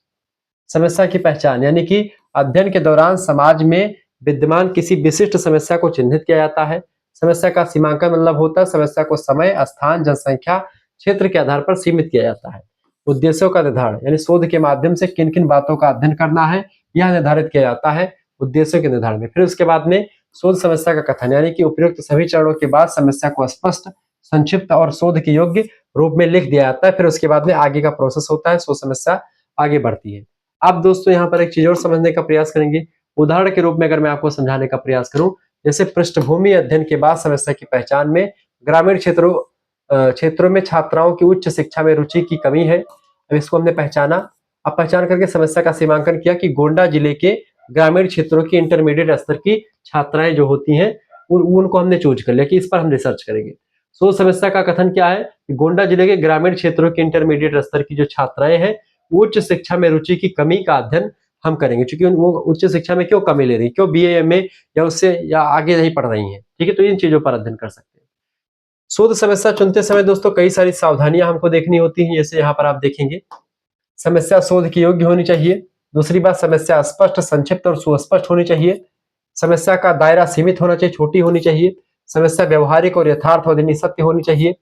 समस्या की पहचान, यानी कि अध्ययन के दौरान समाज में विद्यमान किसी विशिष्ट समस्या को चिन्हित किया जाता है। समस्या का सीमांकन मतलब होता है समस्या को समय, स्थान, जनसंख्या, क्षेत्र के आधार पर सीमित किया जाता है। उद्देश्यों का निर्धारण, यानी शोध के माध्यम से किन किन बातों का अध्ययन करना है यह निर्धारित किया जाता है उद्देश्यों के निर्धारण में। फिर उसके बाद में शोध समस्या का कथन, यानी कि उपयुक्त सभी चरणों के बाद समस्या को स्पष्ट, संक्षिप्त और शोध के योग्य रूप में लिख दिया जाता है। फिर उसके बाद में आगे का प्रोसेस होता है, शोध समस्या आगे बढ़ती है। अब दोस्तों यहाँ पर एक चीज और समझने का प्रयास करेंगे। उदाहरण के रूप में अगर मैं आपको समझाने का प्रयास करूं, जैसे पृष्ठभूमि अध्ययन के बाद समस्या की पहचान में ग्रामीण क्षेत्रों में छात्राओं की उच्च शिक्षा में रुचि की कमी है। अब इसको हमने पहचाना। अब पहचान करके समस्या का सीमांकन किया कि गोंडा जिले के ग्रामीण क्षेत्रों की इंटरमीडिएट स्तर की छात्राएं जो होती हैं उनको हमने चूज कर लिया कि इस पर हम रिसर्च करेंगे। शोध समस्या का कथन क्या है कि गोंडा जिले के ग्रामीण क्षेत्रों के इंटरमीडिएट स्तर की जो छात्राएं हैं उच्च शिक्षा में रुचि की कमी का अध्ययन हम करेंगे, क्योंकि वो उच्च शिक्षा में क्यों कमी ले रही, क्यों बीए एमए या उससे या आगे नहीं पढ़ रही हैं। ठीक है, तो इन चीजों पर अध्ययन कर सकते हैं। शोध समस्या चुनते समय दोस्तों कई सारी सावधानियां हमको देखनी होती हैं, जैसे यहाँ पर आप देखेंगे समस्या शोध की योग्य होनी चाहिए। दूसरी बात समस्या स्पष्ट, संक्षिप्त और सुस्पष्ट होनी चाहिए। समस्या का दायरा सीमित होना चाहिए, छोटी होनी चाहिए। समस्या व्यवहारिक और यथार्थवादी सत्य होनी चाहिए।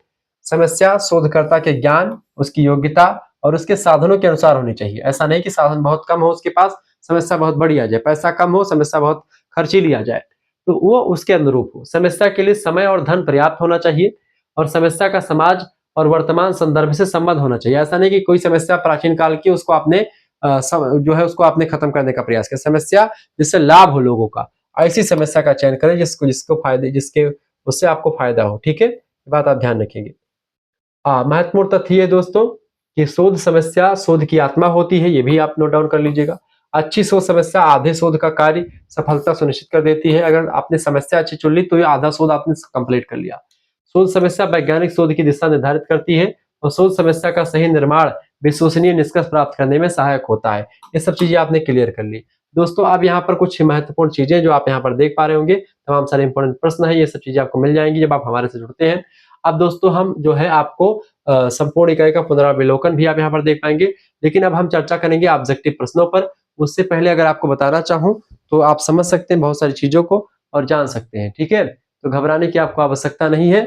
समस्या शोधकर्ता के ज्ञान, उसकी योग्यता और उसके साधनों के अनुसार होनी चाहिए। ऐसा नहीं कि साधन बहुत कम हो उसके पास, समस्या बहुत बड़ी आ जाए, पैसा कम हो, समस्या बहुत खर्चीली आ जाए, तो वो उसके अनुरूप हो। समस्या के लिए समय और धन पर्याप्त होना चाहिए और समस्या का समाज और वर्तमान संदर्भ से संबद्ध होना चाहिए। ऐसा नहीं कि कोई समस्या प्राचीन काल की उसको आपने जो है उसको आपने खत्म करने का प्रयास किया। समस्या जिससे लाभ हो लोगों का, ऐसी समस्या का चयन करें जिसके उससे आपको फायदा हो। ठीक है, ये बात आप ध्यान रखेंगे। महत्वपूर्ण तथ्य ये दोस्तों कि शोध समस्या शोध की आत्मा होती है, ये भी आप नोट डाउन कर लीजिएगा। अच्छी शोध समस्या आधे शोध का कार्य सफलता सुनिश्चित कर देती है। अगर आपने समस्या अच्छी चुन ली तो ये आधा शोध आपने कंप्लीट कर लिया। शोध समस्या वैज्ञानिक शोध की दिशा निर्धारित करती है और शोध समस्या का सही निर्माण विश्वसनीय निष्कर्ष प्राप्त करने में सहायक होता है। ये सब चीजें आपने क्लियर कर ली दोस्तों। अब यहाँ पर कुछ महत्वपूर्ण चीजें जो आप यहाँ पर देख पा रहे होंगे, तमाम सारे इंपॉर्टेंट प्रश्न है, ये सब चीजें आपको मिल जाएंगी जब आप हमारे से जुड़ते हैं। अब दोस्तों हम जो है आपको संपूर्ण इकाई का पुनरावलोकन भी आप यहाँ पर देख पाएंगे, लेकिन अब हम चर्चा करेंगे ऑब्जेक्टिव प्रश्नों पर। उससे पहले अगर आपको बताना चाहूं तो आप समझ सकते हैं बहुत सारी चीजों को और जान सकते हैं। ठीक है, तो घबराने की आपको आवश्यकता नहीं है।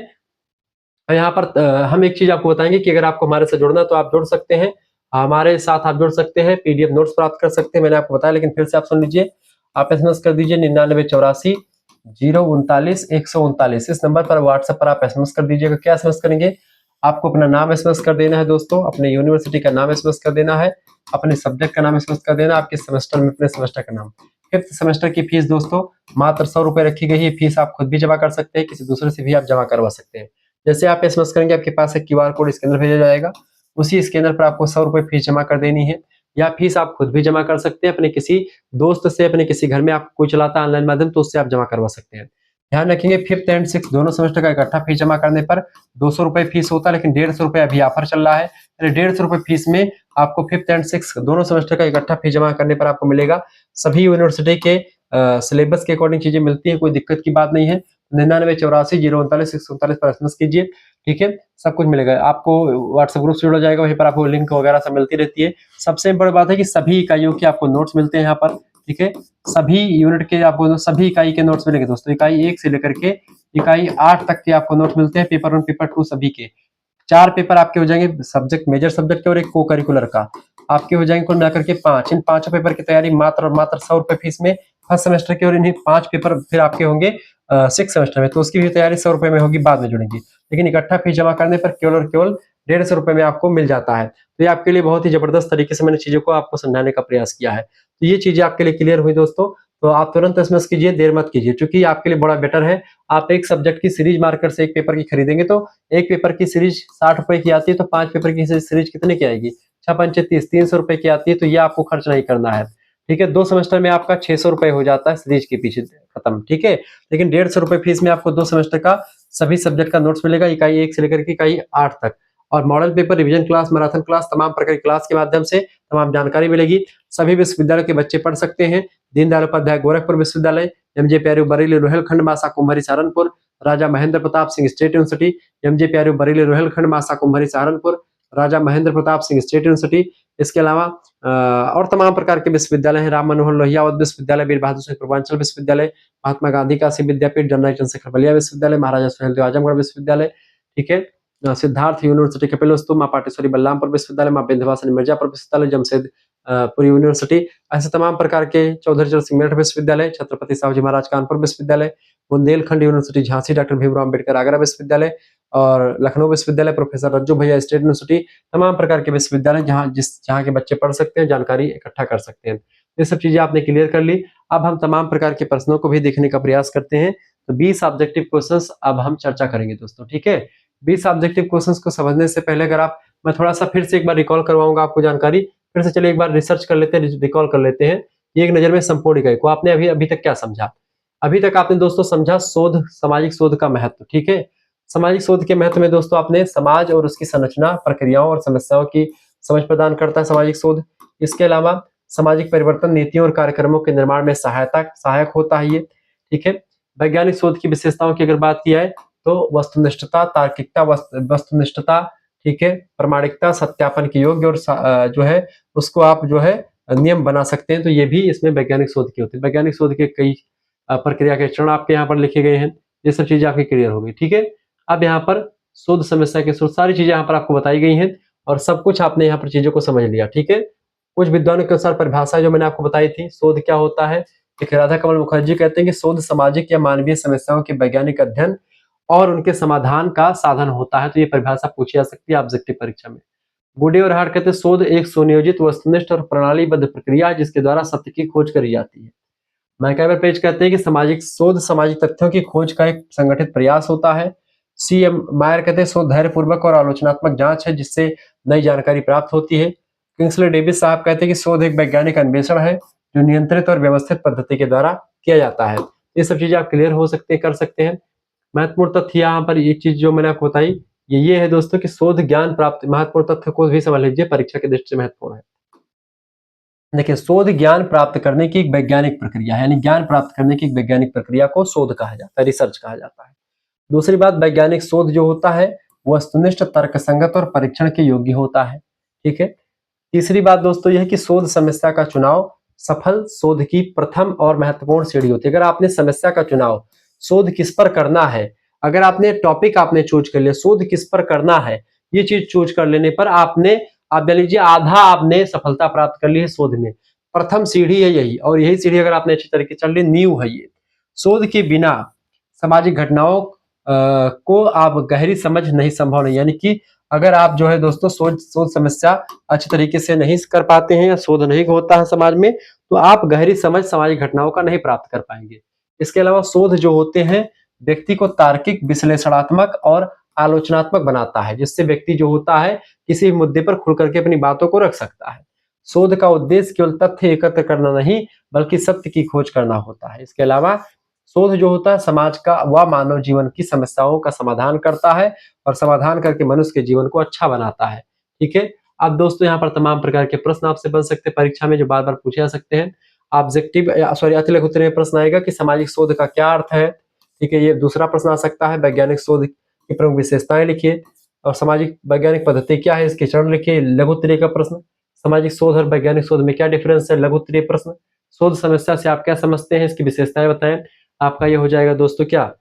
यहाँ पर हम एक चीज आपको बताएंगे कि अगर आपको हमारे से जुड़ना तो आप जुड़ सकते हैं, हमारे साथ आप जुड़ सकते हैं, पीडीएफ नोट्स प्राप्त कर सकते हैं। मैंने आपको बताया, लेकिन फिर से आप सुन लीजिए। आप एसएमएस कर दीजिए 9984 039 139, इस नंबर पर व्हाट्सएप पर आप एसएमएस कर दीजिएगा। क्या एसएमएस करेंगे? आपको अपना नाम एसएमएस कर देना है दोस्तों, अपने यूनिवर्सिटी का नाम एसएमएस कर देना है, अपने सब्जेक्ट का नाम एसएमएस कर देना, आपके सेमेस्टर में अपने सेमेस्टर का नाम। फिफ्थ सेमेस्टर की फीस दोस्तों मात्र 100 रुपए रखी गई है। फीस आप खुद भी जमा कर सकते हैं, किसी दूसरे से भी आप जमा करवा सकते हैं। जैसे आप एसएमएस करेंगे आपके पास एक क्यूआर कोड स्कैनर भेजा जाएगा, उसी स्कैनर पर आपको 100 रुपए फीस जमा कर देनी है। या फीस आप खुद भी जमा कर सकते हैं, अपने किसी दोस्त से, अपने किसी घर में आप कोई चलाता है ऑनलाइन माध्यम तो उससे आप जमा करवा सकते हैं। ध्यान रखेंगे फिफ्थ एंड सिक्स दोनों सेमेस्टर का इकट्ठा फीस जमा करने पर 200 रुपए फीस होता है, लेकिन 150 रुपए अभी ऑफर चल रहा है। 150 रुपए फीस में आपको फिफ्थ एंड सिक्स दोनों सेमेस्टर का इकट्ठा फीस जमा करने पर आपको मिलेगा। सभी यूनिवर्सिटी के सिलेबस के अकॉर्डिंग चीजें मिलती है, कोई दिक्कत की बात नहीं है। 9984 039 139 पर एसएमएस कीजिए। ठीक है, सब कुछ मिलेगा आपको। व्हाट्सएप ग्रुप से जुड़ा जाएगा, वहीं पर आपको लिंक वगैरह सब मिलती रहती है। सबसे बड़ी बात है कि सभी इकाइयों के आपको नोट्स मिलते हैं यहाँ पर। ठीक है, सभी यूनिट के आपको सभी इकाई के नोट्स मिलेंगे दोस्तों। इकाई 1 से लेकर के इकाई 8 तक के आपको नोट्स मिलते हैं। पेपर 1 पेपर 2 सभी के 4 पेपर आपके हो जाएंगे, सब्जेक्ट मेजर सब्जेक्ट के और एक को करिकुलर का आपके हो जाएंगे कुल मिलाकर के 5। इन 5 पेपर की तैयारी मात्र और मात्र 100 रुपए फीस में फर्स्ट सेमेस्टर के, और इन्हीं 5 पेपर फिर आपके होंगे 6 सेमेस्टर में, तो उसकी भी तैयारी 100 रुपए में होगी, बाद में जुड़ेगी। लेकिन इकट्ठा फीस जमा करने पर केवल और केवल 150 रुपए में आपको मिल जाता है। तो ये आपके लिए बहुत ही जबरदस्त तरीके से मैंने चीजों को आपको समझाने का प्रयास किया है। तो ये चीजें आपके लिए क्लियर हुई दोस्तों, तो आप तुरंत एसएमएस कीजिए, देर मत कीजिए, क्योंकि आपके लिए बड़ा बेटर है। आप एक सब्जेक्ट की सीरीज मार्कर से एक पेपर की खरीदेंगे तो एक पेपर की सीरीज 60 रुपए की आती है, तो 5 पेपर की सीरीज कितने की आएगी? 6×5 = 30, 300 रुपए की आती है। तो ये आपको खर्च नहीं करना है। ठीक है, 2 सेमेस्टर में आपका 600 रुपए हो जाता है सीरीज के पीछे खत्म। ठीक है, लेकिन 150 रुपए फीस में आपको 2 सेमेस्टर का सभी सब्जेक्ट का नोट्स मिलेगा, इकाई 1 से लेकर के इकाई 8 तक। और model paper, revision class, marathon class, तमाम प्रकार की क्लास के माध्यम से तमाम जानकारी मिलेगी। सभी विश्वविद्यालय के बच्चे पढ़ सकते हैं। दीनदयाल उपाध्याय गोरखपुर विश्वविद्यालय, एमजे प्यारू बरेली रोहिलखंड मासा कुम्भरी Saharanpur, Raja Mahendra Pratap Singh state university, MJ प्यारू बरेली रोहिलखंड मासा कुम्भरी सहारनपुर, राजा महेंद्र प्रताप सिंह स्टेट यूनिवर्सिटी। इसके अलावा और तमाम प्रकार के विश्वविद्यालय हैं। राम मनोहर लोहिया विश्वविद्यालय, वीर बहादुर सिंह पूर्वांचल विश्वविद्यालय, महात्मा गांधी काशी विद्यापीठ, जनरल चंद्रशेखर बलिया विश्वविद्यालय, महाराजा सुहेलदेव आजमगढ़ विश्वविद्यालय। ठीक है, सिद्धार्थ यूनिवर्सिटी कपिलवस्तु, मां पाटेश्वरी बलरामपुर विश्वविद्यालय, मां विंध्यवासिनी मिर्जापुर विश्वविद्यालय, जमशेदपुर यूनिवर्सिटी। ऐसे तमाम प्रकार के चौधरी चरण सिंह मेरठ विश्वविद्यालय, छत्रपति साहू जी महाराज कानपुर विश्वविद्यालय, बुंदेलखंड यूनिवर्सिटी झांसी, डॉक्टर भीमराव अम्बेडकर आगरा विश्वविद्यालय और लखनऊ विश्वविद्यालय, प्रोफेसर रज्जू भैया स्टेट यूनिवर्सिटी। तमाम प्रकार के विश्वविद्यालय जहाँ के बच्चे पढ़ सकते हैं, जानकारी इकट्ठा कर सकते हैं। ये सब चीजें आपने क्लियर कर ली। अब हम तमाम प्रकार के प्रश्नों को भी देखने का प्रयास करते हैं। तो 20 ऑब्जेक्टिव क्वेश्चंस अब हम चर्चा करेंगे दोस्तों। ठीक है, 20 ऑब्जेक्टिव क्वेश्चंस को समझने से पहले अगर आप, मैं थोड़ा सा फिर से एक बार रिकॉल करवाऊंगा आपको जानकारी। फिर से चलिए एक बार रिसर्च कर लेते हैं, रिकॉल कर लेते हैं। एक नजर में संपूर्ण इकाई को आपने अभी तक क्या समझा? अभी तक आपने दोस्तों समझा शोध, सामाजिक शोध का महत्व। ठीक है, सामाजिक शोध के महत्व में दोस्तों आपने समाज और उसकी संरचना, प्रक्रियाओं और समस्याओं की समझ प्रदान करता है सामाजिक शोध। इसके अलावा सामाजिक परिवर्तन, नीतियों और कार्यक्रमों के निर्माण में सहायक होता है ये। ठीक है, वैज्ञानिक शोध की विशेषताओं की अगर बात की जाए तो वस्तुनिष्ठता, तार्किकता, वस्तुनिष्ठता, ठीक है, प्रामाणिकता, सत्यापन के योग्य, और जो है उसको आप जो है नियम बना सकते हैं। तो ये भी इसमें वैज्ञानिक शोध की होती है। वैज्ञानिक शोध के कई प्रक्रिया के चरण आपके यहाँ पर लिखे गए हैं। ये सब चीजें आपकी क्लियर होगी। ठीक है, अब यहाँ पर शोध समस्या के सारी चीजें यहाँ पर आपको बताई गई हैं और सब कुछ आपने यहाँ पर चीजों को समझ लिया। ठीक है, कुछ विद्वानों के अनुसार परिभाषा जो मैंने आपको बताई थी, शोध क्या होता है। राधा कमल मुखर्जी कहते हैं कि शोध सामाजिक या मानवीय समस्याओं के वैज्ञानिक अध्ययन और उनके समाधान का साधन होता है। तो ये परिभाषा पूछी जा सकती है ऑब्जेक्टिव परीक्षा में। बूडे और हार्ट कहते हैं शोध एक सुनियोजित, वस्तुनिष्ठ और प्रणालीबद्ध प्रक्रिया है जिसके द्वारा सत्य की खोज करी जाती है। मैकआवर पेज कहते हैं कि सामाजिक शोध सामाजिक तथ्यों की खोज का एक संगठित प्रयास होता है। सी एम मायर कहते हैं शोध धैर्यपूर्वक और आलोचनात्मक जांच है जिससे नई जानकारी प्राप्त होती है। किंग्सले डेविस साहब कहते हैं कि शोध एक वैज्ञानिक अन्वेषण है जो नियंत्रित और व्यवस्थित पद्धति के द्वारा किया जाता है। ये सब चीजें आप क्लियर हो सकते कर सकते हैं। महत्वपूर्ण तथ्य यहाँ पर एक चीज जो मैंने आपको बताई ये है दोस्तों कि शोध ज्ञान प्राप्त, महत्वपूर्ण तथ्य को भी समझ लीजिए, परीक्षा की दृष्टि से महत्वपूर्ण है। देखिए शोध ज्ञान प्राप्त करने की एक वैज्ञानिक प्रक्रिया है, यानी ज्ञान प्राप्त करने की एक वैज्ञानिक प्रक्रिया को शोध कहा जाता है, रिसर्च कहा जाता है। दूसरी बात, वैज्ञानिक शोध जो होता है वस्तुनिष्ठ, तर्कसंगत और परीक्षण के योग्य होता है। ठीक है। तीसरी बात दोस्तों यह है कि शोध समस्या का चुनाव सफल शोध की प्रथम और महत्वपूर्ण सीढ़ी होती है। अगर आपने समस्या का चुनाव शोध किस पर करना है, अगर आपने टॉपिक आपने चूज कर लिया, शोध किस पर करना है, ये चीज चूज कर लेने पर आपने, आप कह लीजिए आधा आपने सफलता प्राप्त कर ली है शोध में। प्रथम सीढ़ी है यही, और यही सीढ़ी अगर आपने अच्छी तरीके चल ली, नींव है ये। शोध के बिना सामाजिक घटनाओं को आप गहरी समझ नहीं संभव नहीं, यानी कि अगर आप जो है दोस्तों शोध समस्या अच्छी तरीके से नहीं कर पाते हैं या शोध नहीं होता है समाज में, तो आप गहरी समझ सामाजिक घटनाओं का नहीं प्राप्त कर पाएंगे। इसके अलावा शोध जो होते हैं व्यक्ति को तार्किक, विश्लेषणात्मक और आलोचनात्मक बनाता है, जिससे व्यक्ति जो होता है किसी भी मुद्दे पर खुल करके अपनी बातों को रख सकता है। शोध का उद्देश्य केवल तथ्य एकत्र करना नहीं बल्कि सत्य की खोज करना होता है। इसके अलावा शोध जो होता है समाज का व मानव जीवन की समस्याओं का समाधान करता है और समाधान करके मनुष्य के जीवन को अच्छा बनाता है। ठीक है। अब दोस्तों यहाँ पर तमाम प्रकार के प्रश्न आपसे बन सकते हैं परीक्षा में, जो बार बार पूछे जा सकते हैं। ऑब्जेक्टिव सॉरी अतिलघु उत्तरीय में प्रश्न आएगा कि सामाजिक शोध का क्या अर्थ है। ठीक है, ये दूसरा प्रश्न आ सकता है। वैज्ञानिक शोध की प्रमुख विशेषताएं लिखिए और सामाजिक वैज्ञानिक पद्धति क्या है इसके चरण लिखिए। लघु उत्तरीय का प्रश्न, सामाजिक शोध और वैज्ञानिक शोध में क्या डिफरेंस है। लघु उत्तरीय प्रश्न, शोध समस्या से आप क्या समझते हैं, इसकी विशेषताएं बताएं। आपका ये हो जाएगा दोस्तों क्या,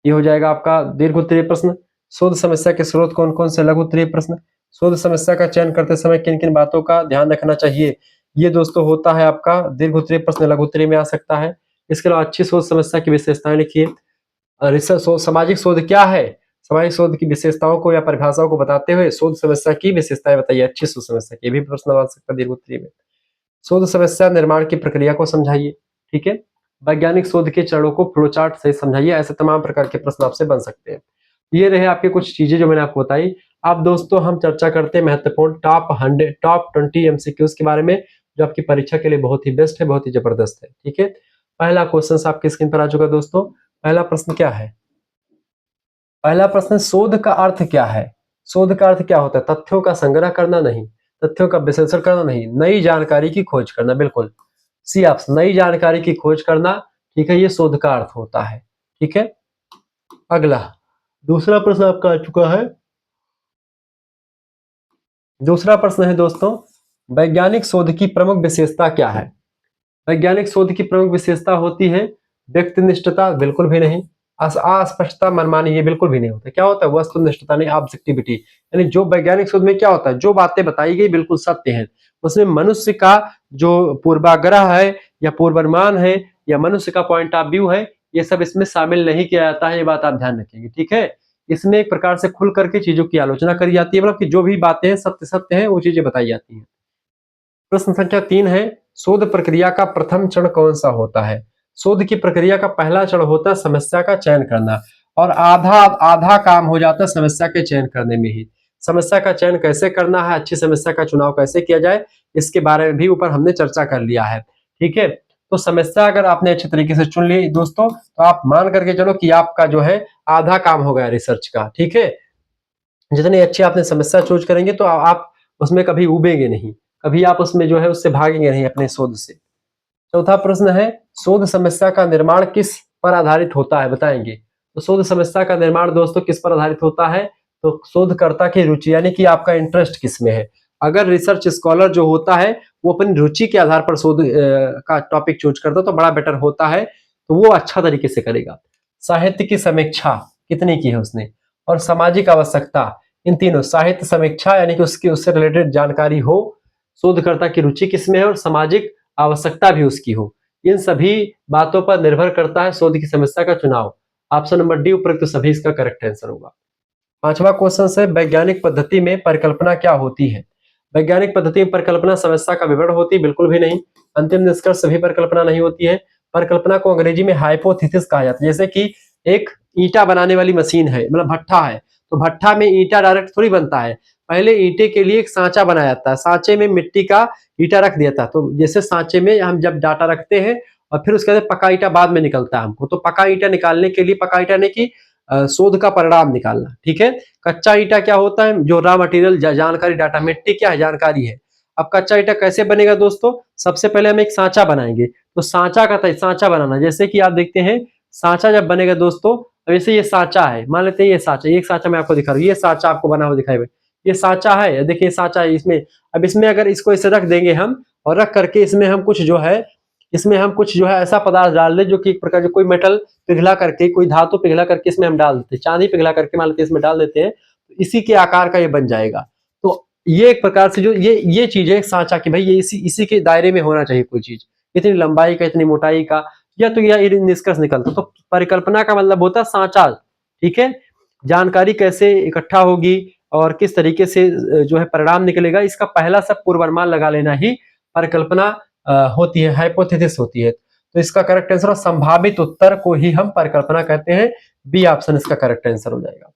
ये हो जाएगा आपका दीर्घ उत्तरीय प्रश्न। शोध समस्या के स्रोत कौन कौन से। लघु उत्तरीय प्रश्न, शोध समस्या का चयन करते समय किन किन बातों का ध्यान रखना चाहिए। ये दोस्तों होता है आपका दीर्घ उत्तरीय प्रश्न, लघु उत्तरीय में आ सकता है। इसके अलावा अच्छी शोध समस्या की विशेषताएं लिखिए। रिसर्च सामाजिक शोध क्या है, सामाजिक शोध की विशेषताओं को या परिभाषाओं को बताते हुए शोध समस्या की विशेषताएं बताइए। अच्छी शोध समस्या की भी प्रश्न आ सकता है दीर्घ उत्तरीय में। शोध समस्या निर्माण की प्रक्रिया को समझाइए। ठीक है। वैज्ञानिक शोध के चरणों को फ्लोचार्ट से समझाइए। ऐसे तमाम प्रकार के प्रश्न आपसे बन सकते हैं। ये रहे आपके कुछ चीजें जो मैंने आपको बताई। अब दोस्तों हम चर्चा करते हैं महत्वपूर्ण टॉप 20 एमसीक्यूज के बारे में, जो आपकी परीक्षा के लिए बहुत ही बेस्ट है, बहुत ही जबरदस्त है। ठीक है। पहला क्वेश्चन आपकी स्क्रीन पर आ चुका दोस्तों। पहला प्रश्न क्या है, पहला प्रश्न, शोध का अर्थ क्या है। शोध का अर्थ क्या होता है, तथ्यों का संग्रह करना नहीं, तथ्यों का विश्लेषण करना नहीं, नई जानकारी की खोज करना। बिल्कुल सी ऑप्शन, नई जानकारी की खोज करना। ठीक है, ये शोध का अर्थ होता है। ठीक है। अगला दूसरा प्रश्न आपका आ चुका है। दूसरा प्रश्न है दोस्तों, वैज्ञानिक शोध की प्रमुख विशेषता क्या है। वैज्ञानिक शोध की प्रमुख विशेषता होती है व्यक्तिनिष्ठता, बिल्कुल भी नहीं। अस्पष्टता, मनमानी, ये बिल्कुल भी नहीं होता। क्या होता है, वस्तुनिष्ठता नहीं, ऑब्जेक्टिविटी। यानी जो वैज्ञानिक शोध में क्या होता है, जो बातें बताई गई बिल्कुल सत्य है। उसमें मनुष्य का जो पूर्वाग्रह है या पूर्वानुमान है या मनुष्य का पॉइंट ऑफ व्यू है, ये सब इसमें शामिल नहीं किया जाता है। ये बात आप ध्यान रखेंगे। ठीक है। इसमें एक प्रकार से खुल करके चीजों की आलोचना करी जाती है, मतलब कि जो भी बातें सत्य सत्य है वो चीजें बताई जाती हैं। प्रश्न संख्या 3 है, शोध प्रक्रिया का प्रथम चरण कौन सा होता है। शोध की प्रक्रिया का पहला चरण होता है समस्या का चयन करना, और आधा आधा काम हो जाता है समस्या के चयन करने में ही। समस्या का चयन कैसे करना है, अच्छी समस्या का चुनाव कैसे किया जाए, इसके बारे में भी ऊपर हमने चर्चा कर लिया है। ठीक है। तो समस्या अगर आपने अच्छे तरीके से चुन ली दोस्तों, तो आप मान करके चलो कि आपका जो है आधा काम हो गया रिसर्च का। ठीक है। जितनी अच्छी आपने समस्या चूज करेंगे तो आप उसमें कभी उबेंगे नहीं, कभी आप उसमें जो है उससे भागेंगे नहीं अपने शोध से। चौथा प्रश्न है, शोध समस्या का निर्माण किस पर आधारित होता है, बताएंगे। तो शोध समस्या का निर्माण दोस्तों किस पर आधारित होता है, तो शोधकर्ता की रुचि, यानी कि आपका इंटरेस्ट किस में है। अगर रिसर्च स्कॉलर जो होता है वो अपनी रुचि के आधार पर शोध का टॉपिक चूज करता है तो बड़ा बेटर होता है, तो वो अच्छा तरीके से करेगा। साहित्य की समीक्षा कितनी की है उसने, और सामाजिक आवश्यकता, इन तीनों, साहित्य समीक्षा यानी कि उसकी उससे रिलेटेड जानकारी हो, शोधकर्ता की रुचि किसमें है और सामाजिक आवश्यकता भी उसकी हो, इन सभी बातों पर निर्भर करता है शोध की समस्या का चुनाव। ऑप्शन नंबर डी उपरोक्त सभी इसका करेक्ट आंसर होगा। पांचवा क्वेश्चन है, वैज्ञानिक पद्धति में परिकल्पना क्या होती है? वैज्ञानिक पद्धति में परिकल्पना समस्या का विवरण होती है? बिल्कुल भी नहीं। अंतिम निष्कर्ष सभी परिकल्पना नहीं होती है। परिकल्पना को अंग्रेजी में हाइपोथेसिस कहा जाता है। जैसे कि एक ईंटा बनाने वाली मशीन है, मतलब भट्ठा है, तो भट्ठा में ईंटा डायरेक्ट थोड़ी बनता है, पहले ईंटे के लिए एक सांचा बनाया जाता है, सांचे में मिट्टी का ईंटा रख दिया था। तो जैसे सांचे में हम जब डाटा रखते हैं और फिर उसके बाद पका ईंटा बाद में निकलता है हमको, तो पका ईंटा निकालने के लिए, पका ईंटा नहीं कि शोध का परिणाम निकालना, ठीक है। कच्चा ईंटा क्या होता है? जो रॉ मटेरियल, जानकारी, डाटा, मिट्टी क्या है? जानकारी है। अब कच्चा ईंटा कैसे बनेगा दोस्तों? सबसे पहले हम एक सांचा बनाएंगे, तो सांचा का सांचा बनाना, जैसे कि आप देखते हैं सांचा जब बनेगा दोस्तों, वैसे ये सांचा है, मान लेते हैं ये सांचा, एक सांचा मैं आपको दिखा रहा हूँ, ये सांचा आपको बना हुआ दिखाई, ये सांचा है, देखिए सांचा है इसमें। अब इसमें अगर इसको ऐसे रख देंगे हम, और रख करके इसमें हम कुछ जो है, इसमें हम कुछ जो है ऐसा पदार्थ डाल दें जो कि एक प्रकार से कोई मेटल पिघला करके, कोई धातु पिघला करके इसमें हम डाल देते हैं, चांदी पिघला करके मान लेते हैं इसमें डाल देते हैं, तो इसी के आकार का ये बन जाएगा। तो ये एक प्रकार से जो ये चीज है सांचा की, भाई ये इसी के दायरे में होना चाहिए कोई चीज, इतनी लंबाई का, इतनी मोटाई का, या तो यह निष्कर्ष निकलता। तो परिकल्पना का मतलब होता है सांचा, ठीक है। जानकारी कैसे इकट्ठा होगी और किस तरीके से जो है परिणाम निकलेगा, इसका पहला सब पूर्वानुमान लगा लेना ही परिकल्पना होती है, हाइपोथेसिस होती है। तो इसका करेक्ट आंसर, संभावित उत्तर को ही हम परिकल्पना कहते हैं। बी ऑप्शन इसका करेक्ट आंसर हो जाएगा।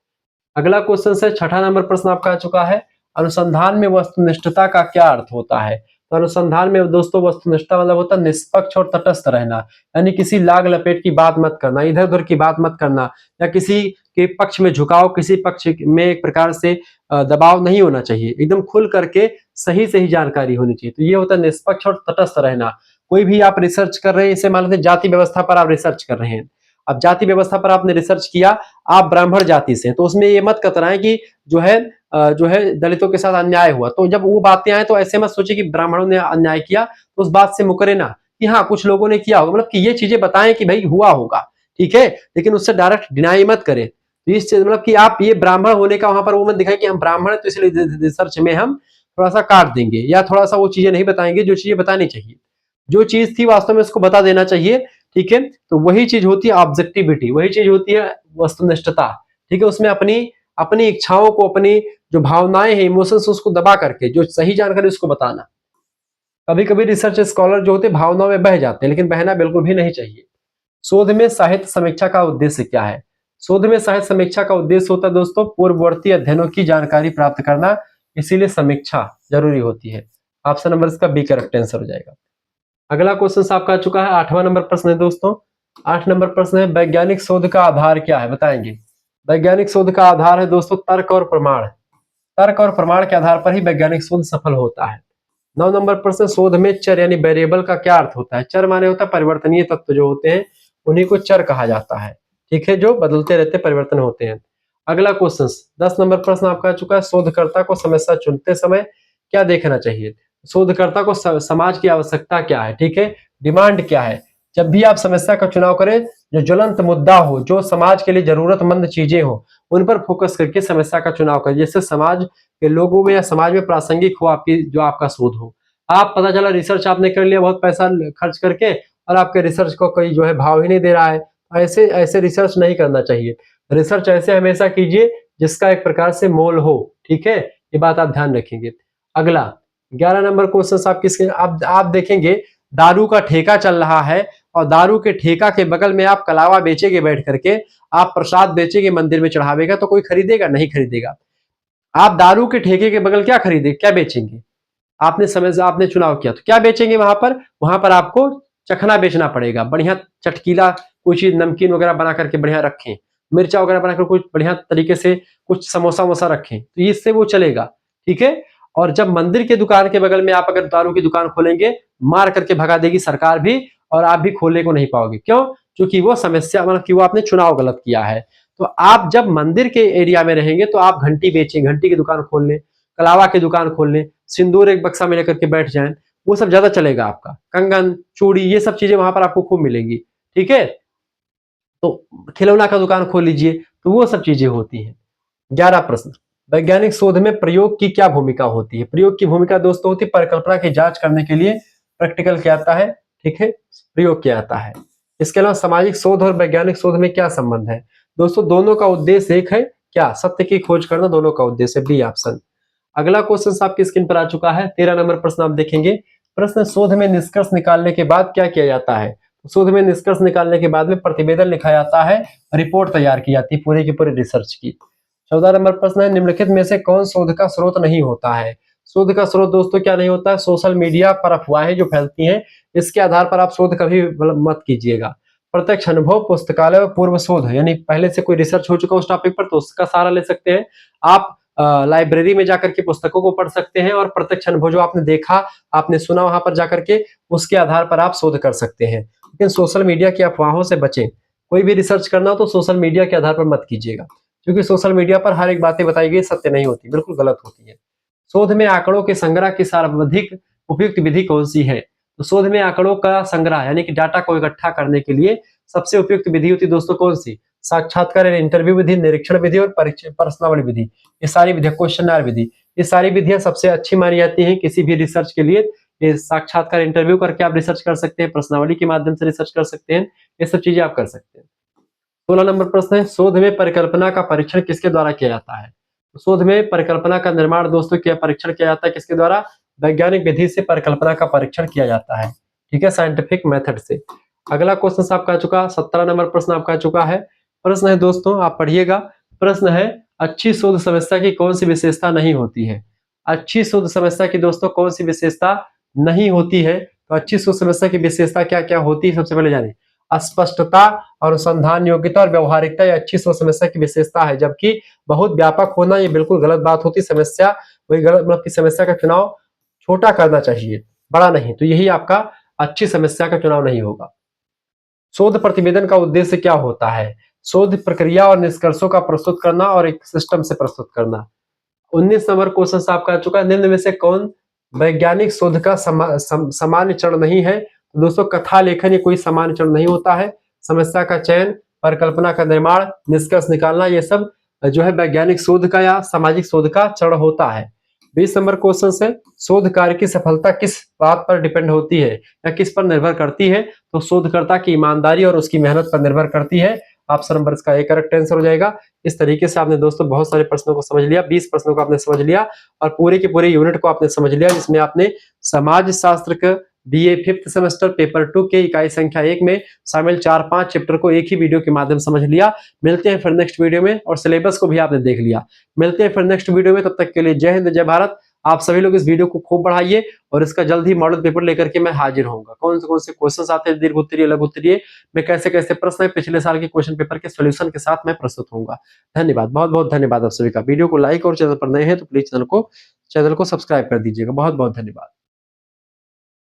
अगला क्वेश्चन से छठा नंबर प्रश्न आपका आ चुका है, अनुसंधान में वस्तुनिष्ठता का क्या अर्थ होता है? तो अनुसंधान में दोस्तों वस्तुनिष्ठता मतलब होता है निष्पक्ष और तटस्थ रहना, यानी किसी लाग लपेट की बात मत करना, इधर उधर की बात मत करना, या किसी के पक्ष में झुकाव, किसी पक्ष में एक प्रकार से दबाव नहीं होना चाहिए, एकदम खुल करके सही सही जानकारी होनी चाहिए। तो ये होता है निष्पक्ष और तटस्थ रहना। कोई भी आप रिसर्च कर रहे हैं, इसे मान लेते हैं जाति व्यवस्था पर आप रिसर्च कर रहे हैं, अब जाति व्यवस्था पर आपने रिसर्च किया, आप ब्राह्मण जाति से, तो उसमें ये मत कतराएं कि जो है दलितों के साथ अन्याय हुआ। तो जब वो बातें आए तो ऐसे मत सोचे कि ब्राह्मणों ने अन्याय किया, तो उस बात से मुकरे ना कि हाँ कुछ लोगों ने किया होगा, मतलब कि ये चीजें बताएं कि भाई हुआ होगा, ठीक है, लेकिन उससे डायरेक्ट डिनाई मत करें। तो इस मतलब कि आप ये ब्राह्मण होने का वहां पर वो मत दिखाएं कि हम ब्राह्मण है तो इसलिए रिसर्च में हम थोड़ा सा काट देंगे, या थोड़ा सा वो चीजें नहीं बताएंगे जो चीजें बतानी चाहिए। जो चीज थी वास्तव में उसको बता देना चाहिए, ठीक है। तो वही चीज होती है ऑब्जेक्टिविटी, वही चीज होती है वस्तुनिष्ठता, ठीक है। उसमें अपनी अपनी इच्छाओं को, अपनी जो भावनाएं हैं, इमोशंस, उसको दबा करके जो सही जानकारी उसको बताना। कभी कभी रिसर्च स्कॉलर जो होते हैं भावनाओं में बह जाते हैं, लेकिन बहना बिल्कुल भी नहीं चाहिए। शोध में साहित्य समीक्षा का उद्देश्य क्या है? शोध में साहित्य समीक्षा का उद्देश्य होता है दोस्तों पूर्ववर्ती अध्ययनों की जानकारी प्राप्त करना, इसीलिए समीक्षा जरूरी होती है। ऑप्शन नंबर इसका बी करेक्ट आंसर हो जाएगा। अगला क्वेश्चन आपका आ चुका है, आठवां नंबर प्रश्न है दोस्तों। 8 नंबर प्रश्न है, वैज्ञानिक शोध का आधार क्या है? बताएंगे। वैज्ञानिक शोध का आधार है दोस्तों तर्क और प्रमाण। तर्क और प्रमाण के आधार पर ही वैज्ञानिक शोध सफल होता है। 9 नंबर प्रश्न, शोध में चर यानी वेरिएबल का क्या अर्थ होता है? चर माने होता है परिवर्तनीय तत्व जो होते हैं, उन्हीं को चर कहा जाता है, ठीक है, जो बदलते रहते परिवर्तन होते हैं। अगला क्वेश्चन 10 नंबर प्रश्न आपका आ चुका है, शोधकर्ता को समस्या चुनते समय क्या देखना चाहिए? शोधकर्ता को समाज की आवश्यकता क्या है, ठीक है, डिमांड क्या है। जब भी आप समस्या का चुनाव करें, जो ज्वलंत मुद्दा हो, जो समाज के लिए जरूरतमंद चीजें हो, उन पर फोकस करके समस्या का चुनाव करें, जिससे समाज के लोगों में या समाज में प्रासंगिक हो आपकी जो आपका शोध हो। आप पता चला रिसर्च आपने कर लिया बहुत पैसा खर्च करके, और आपके रिसर्च को कोई जो है भाव ही नहीं दे रहा है, ऐसे ऐसे रिसर्च नहीं करना चाहिए। रिसर्च ऐसे हमेशा कीजिए जिसका एक प्रकार से मोल हो, ठीक है, ये बात आप ध्यान रखेंगे। अगला 11 नंबर क्वेश्चन आप किसके, आप देखेंगे दारू का ठेका चल रहा है, और दारू के ठेका के बगल में आप कलावा बेचेंगे, बैठ करके आप प्रसाद बेचेंगे, मंदिर में चढ़ावेगा, तो कोई खरीदेगा? नहीं खरीदेगा। आप दारू के ठेके के बगल क्या खरीदे, क्या बेचेंगे? आपने समय से आपने चुनाव किया तो क्या बेचेंगे वहां पर आपको चखना बेचना पड़ेगा, बढ़िया चटकीला कोई चीज, नमकीन वगैरह बना करके बढ़िया रखें, मिर्चा वगैरह बनाकर कुछ बढ़िया तरीके से कुछ समोसा वोसा रखें, तो इससे वो चलेगा, ठीक है। और जब मंदिर के दुकान के बगल में आप अगर दारू की दुकान खोलेंगे, मार करके भगा देगी सरकार भी, और आप भी खोलने को नहीं पाओगे। क्यों? क्योंकि वो समस्या, मतलब कि वो आपने चुनाव गलत किया है। तो आप जब मंदिर के एरिया में रहेंगे तो आप घंटी बेचें, घंटी की दुकान खोल लें, कलावा की दुकान खोल लें, सिंदूर एक बक्सा में लेकर के बैठ जाएं, वो सब ज्यादा चलेगा आपका। कंगन, चूड़ी, ये सब चीजें वहां पर आपको खूब मिलेंगी, ठीक है। तो खिलौना का दुकान खोल लीजिए, तो वो सब चीजें होती हैं। 11 प्रश्न, वैज्ञानिक शोध में प्रयोग की क्या भूमिका होती है? प्रयोग की भूमिका दोस्तों होती है परिकल्पना की जांच करने के लिए प्रैक्टिकल क्या आता है, ठीक है, प्रयोग किया जाता है। इसके अलावा सामाजिक शोध और वैज्ञानिक शोध में क्या संबंध है? दोस्तों दोनों का उद्देश्य एक है, क्या? सत्य की खोज करना दोनों का उद्देश्य, बी ऑप्शन। अगला क्वेश्चन आपकी स्क्रीन पर आ चुका है, 13 नंबर प्रश्न आप देखेंगे। प्रश्न, शोध में निष्कर्ष निकालने के बाद क्या किया जाता है? शोध में निष्कर्ष निकालने के बाद में प्रतिवेदन लिखा जाता है, रिपोर्ट तैयार की जाती है पूरी की पूरी रिसर्च की। 14 नंबर प्रश्न है, निम्नलिखित में से कौन शोध का स्रोत नहीं होता है? शोध का स्रोत दोस्तों क्या नहीं होता है? सोशल मीडिया पर अफवाहें जो फैलती हैं, इसके आधार पर आप शोध कभी मत कीजिएगा। प्रत्यक्ष अनुभव, पुस्तकालय और पूर्व शोध, यानी पहले से कोई रिसर्च हो चुका उस टॉपिक पर तो उसका सहारा ले सकते हैं आप। लाइब्रेरी में जाकर के पुस्तकों को पढ़ सकते हैं और प्रत्यक्ष अनुभव जो आपने देखा, आपने सुना वहां पर जाकर के, उसके आधार पर आप शोध कर सकते हैं। लेकिन सोशल मीडिया की अफवाहों से बचें। कोई भी रिसर्च करना हो तो सोशल मीडिया के आधार पर मत कीजिएगा, क्योंकि सोशल मीडिया पर हर एक बातें बताई गई सत्य नहीं होती, बिल्कुल गलत होती है। शोध में आंकड़ों के संग्रह की सर्वाधिक उपयुक्त विधि कौन सी है? तो शोध में आंकड़ों का संग्रह यानी कि डाटा को इकट्ठा करने के लिए सबसे उपयुक्त विधि होती है दोस्तों कौन सी? साक्षात्कार यानी इंटरव्यू विधि, निरीक्षण विधि और प्रश्नावली विधि। ये सारी विधियां, क्वेश्चनर विधि, ये सारी विधियां सबसे अच्छी मानी जाती हैं किसी भी रिसर्च के लिए। ये साक्षात्कार इंटरव्यू करके आप रिसर्च कर सकते हैं, प्रश्नावली के माध्यम से रिसर्च कर सकते हैं, ये सब चीजें आप कर सकते हैं। 16 नंबर प्रश्न है, शोध में परिकल्पना का परीक्षण किसके द्वारा किया जाता है? तो शोध में परिकल्पना का निर्माण दोस्तों क्या परीक्षण किया जाता है किसके द्वारा? वैज्ञानिक विधि से परिकल्पना का परीक्षण किया जाता है, ठीक है, साइंटिफिक मेथड से। अगला क्वेश्चन आपका आ चुका, 17 नंबर प्रश्न आपका आ चुका है। प्रश्न है दोस्तों, आप पढ़िएगा। प्रश्न है, अच्छी शोध समस्या की कौन सी विशेषता नहीं होती है? अच्छी शोध समस्या की दोस्तों कौन सी विशेषता नहीं होती है? तो अच्छी शोध समस्या की विशेषता क्या क्या होती है, सबसे पहले जानिए। स्पष्टता, अनुसंधान योग्यता और व्यवहारिकता, ये अच्छी सोच समस्या की विशेषता है। जबकि बहुत व्यापक होना ये बिल्कुल गलत बात होती। समस्या वही गलत, मतलब कि समस्या का चुनाव छोटा करना चाहिए, बड़ा नहीं। तो यही आपका अच्छी समस्या का चुनाव नहीं होगा। शोध प्रतिवेदन का उद्देश्य क्या होता है? शोध प्रक्रिया और निष्कर्षों का प्रस्तुत करना और एक सिस्टम से प्रस्तुत करना। 19 नंबर क्वेश्चन आपका आ चुका है, निम्न में से कौन वैज्ञानिक शोध का सामान्य चरण नहीं है? तो दोस्तों कथा लेखन ये कोई सामान्य चरण नहीं होता है। समस्या का चयन, परिकल्पना का निर्माण, निष्कर्ष निकालना, ये सब जो है वैज्ञानिक शोध का या सामाजिक शोध का चरण होता है। 20 नंबर क्वेश्चन से, शोध कार्य की सफलता किस बात पर डिपेंड होती है या किस पर निर्भर करती है? तो शोधकर्ता की ईमानदारी और उसकी मेहनत पर निर्भर करती है। ऑप्शन नंबर इसका एक करेक्ट आंसर हो जाएगा। इस तरीके से आपने दोस्तों बहुत सारे प्रश्नों को समझ लिया, 20 प्रश्नों को आपने समझ लिया और पूरे के पूरे यूनिट को आपने समझ लिया, जिसमें आपने समाज शास्त्र का बीए 5th सेमेस्टर पेपर 2 के इकाई संख्या 1 में शामिल 4-5 चैप्टर को एक ही वीडियो के माध्यम से समझ लिया। मिलते हैं फिर नेक्स्ट वीडियो में, और सिलेबस को भी आपने देख लिया। मिलते हैं फिर नेक्स्ट वीडियो में, तब तक के लिए जय हिंद, जय भारत। आप सभी लोग इस वीडियो को खूब बढ़ाइए और इसका जल्द ही मॉडल पेपर लेकर के मैं हाजिर होऊंगा। कौन से क्वेश्चंस आते हैं दीर्घ उत्तरीय, लघु उत्तरीय में, कैसे कैसे प्रश्न है, पिछले साल के क्वेश्चन पेपर के सॉल्यूशन के साथ मैं प्रस्तुत होऊंगा। धन्यवाद, बहुत बहुत धन्यवाद आप सभी का। वीडियो को लाइक और चैनल पर नए हैं तो प्लीज चैनल को सब्सक्राइब कर दीजिएगा। बहुत बहुत धन्यवाद।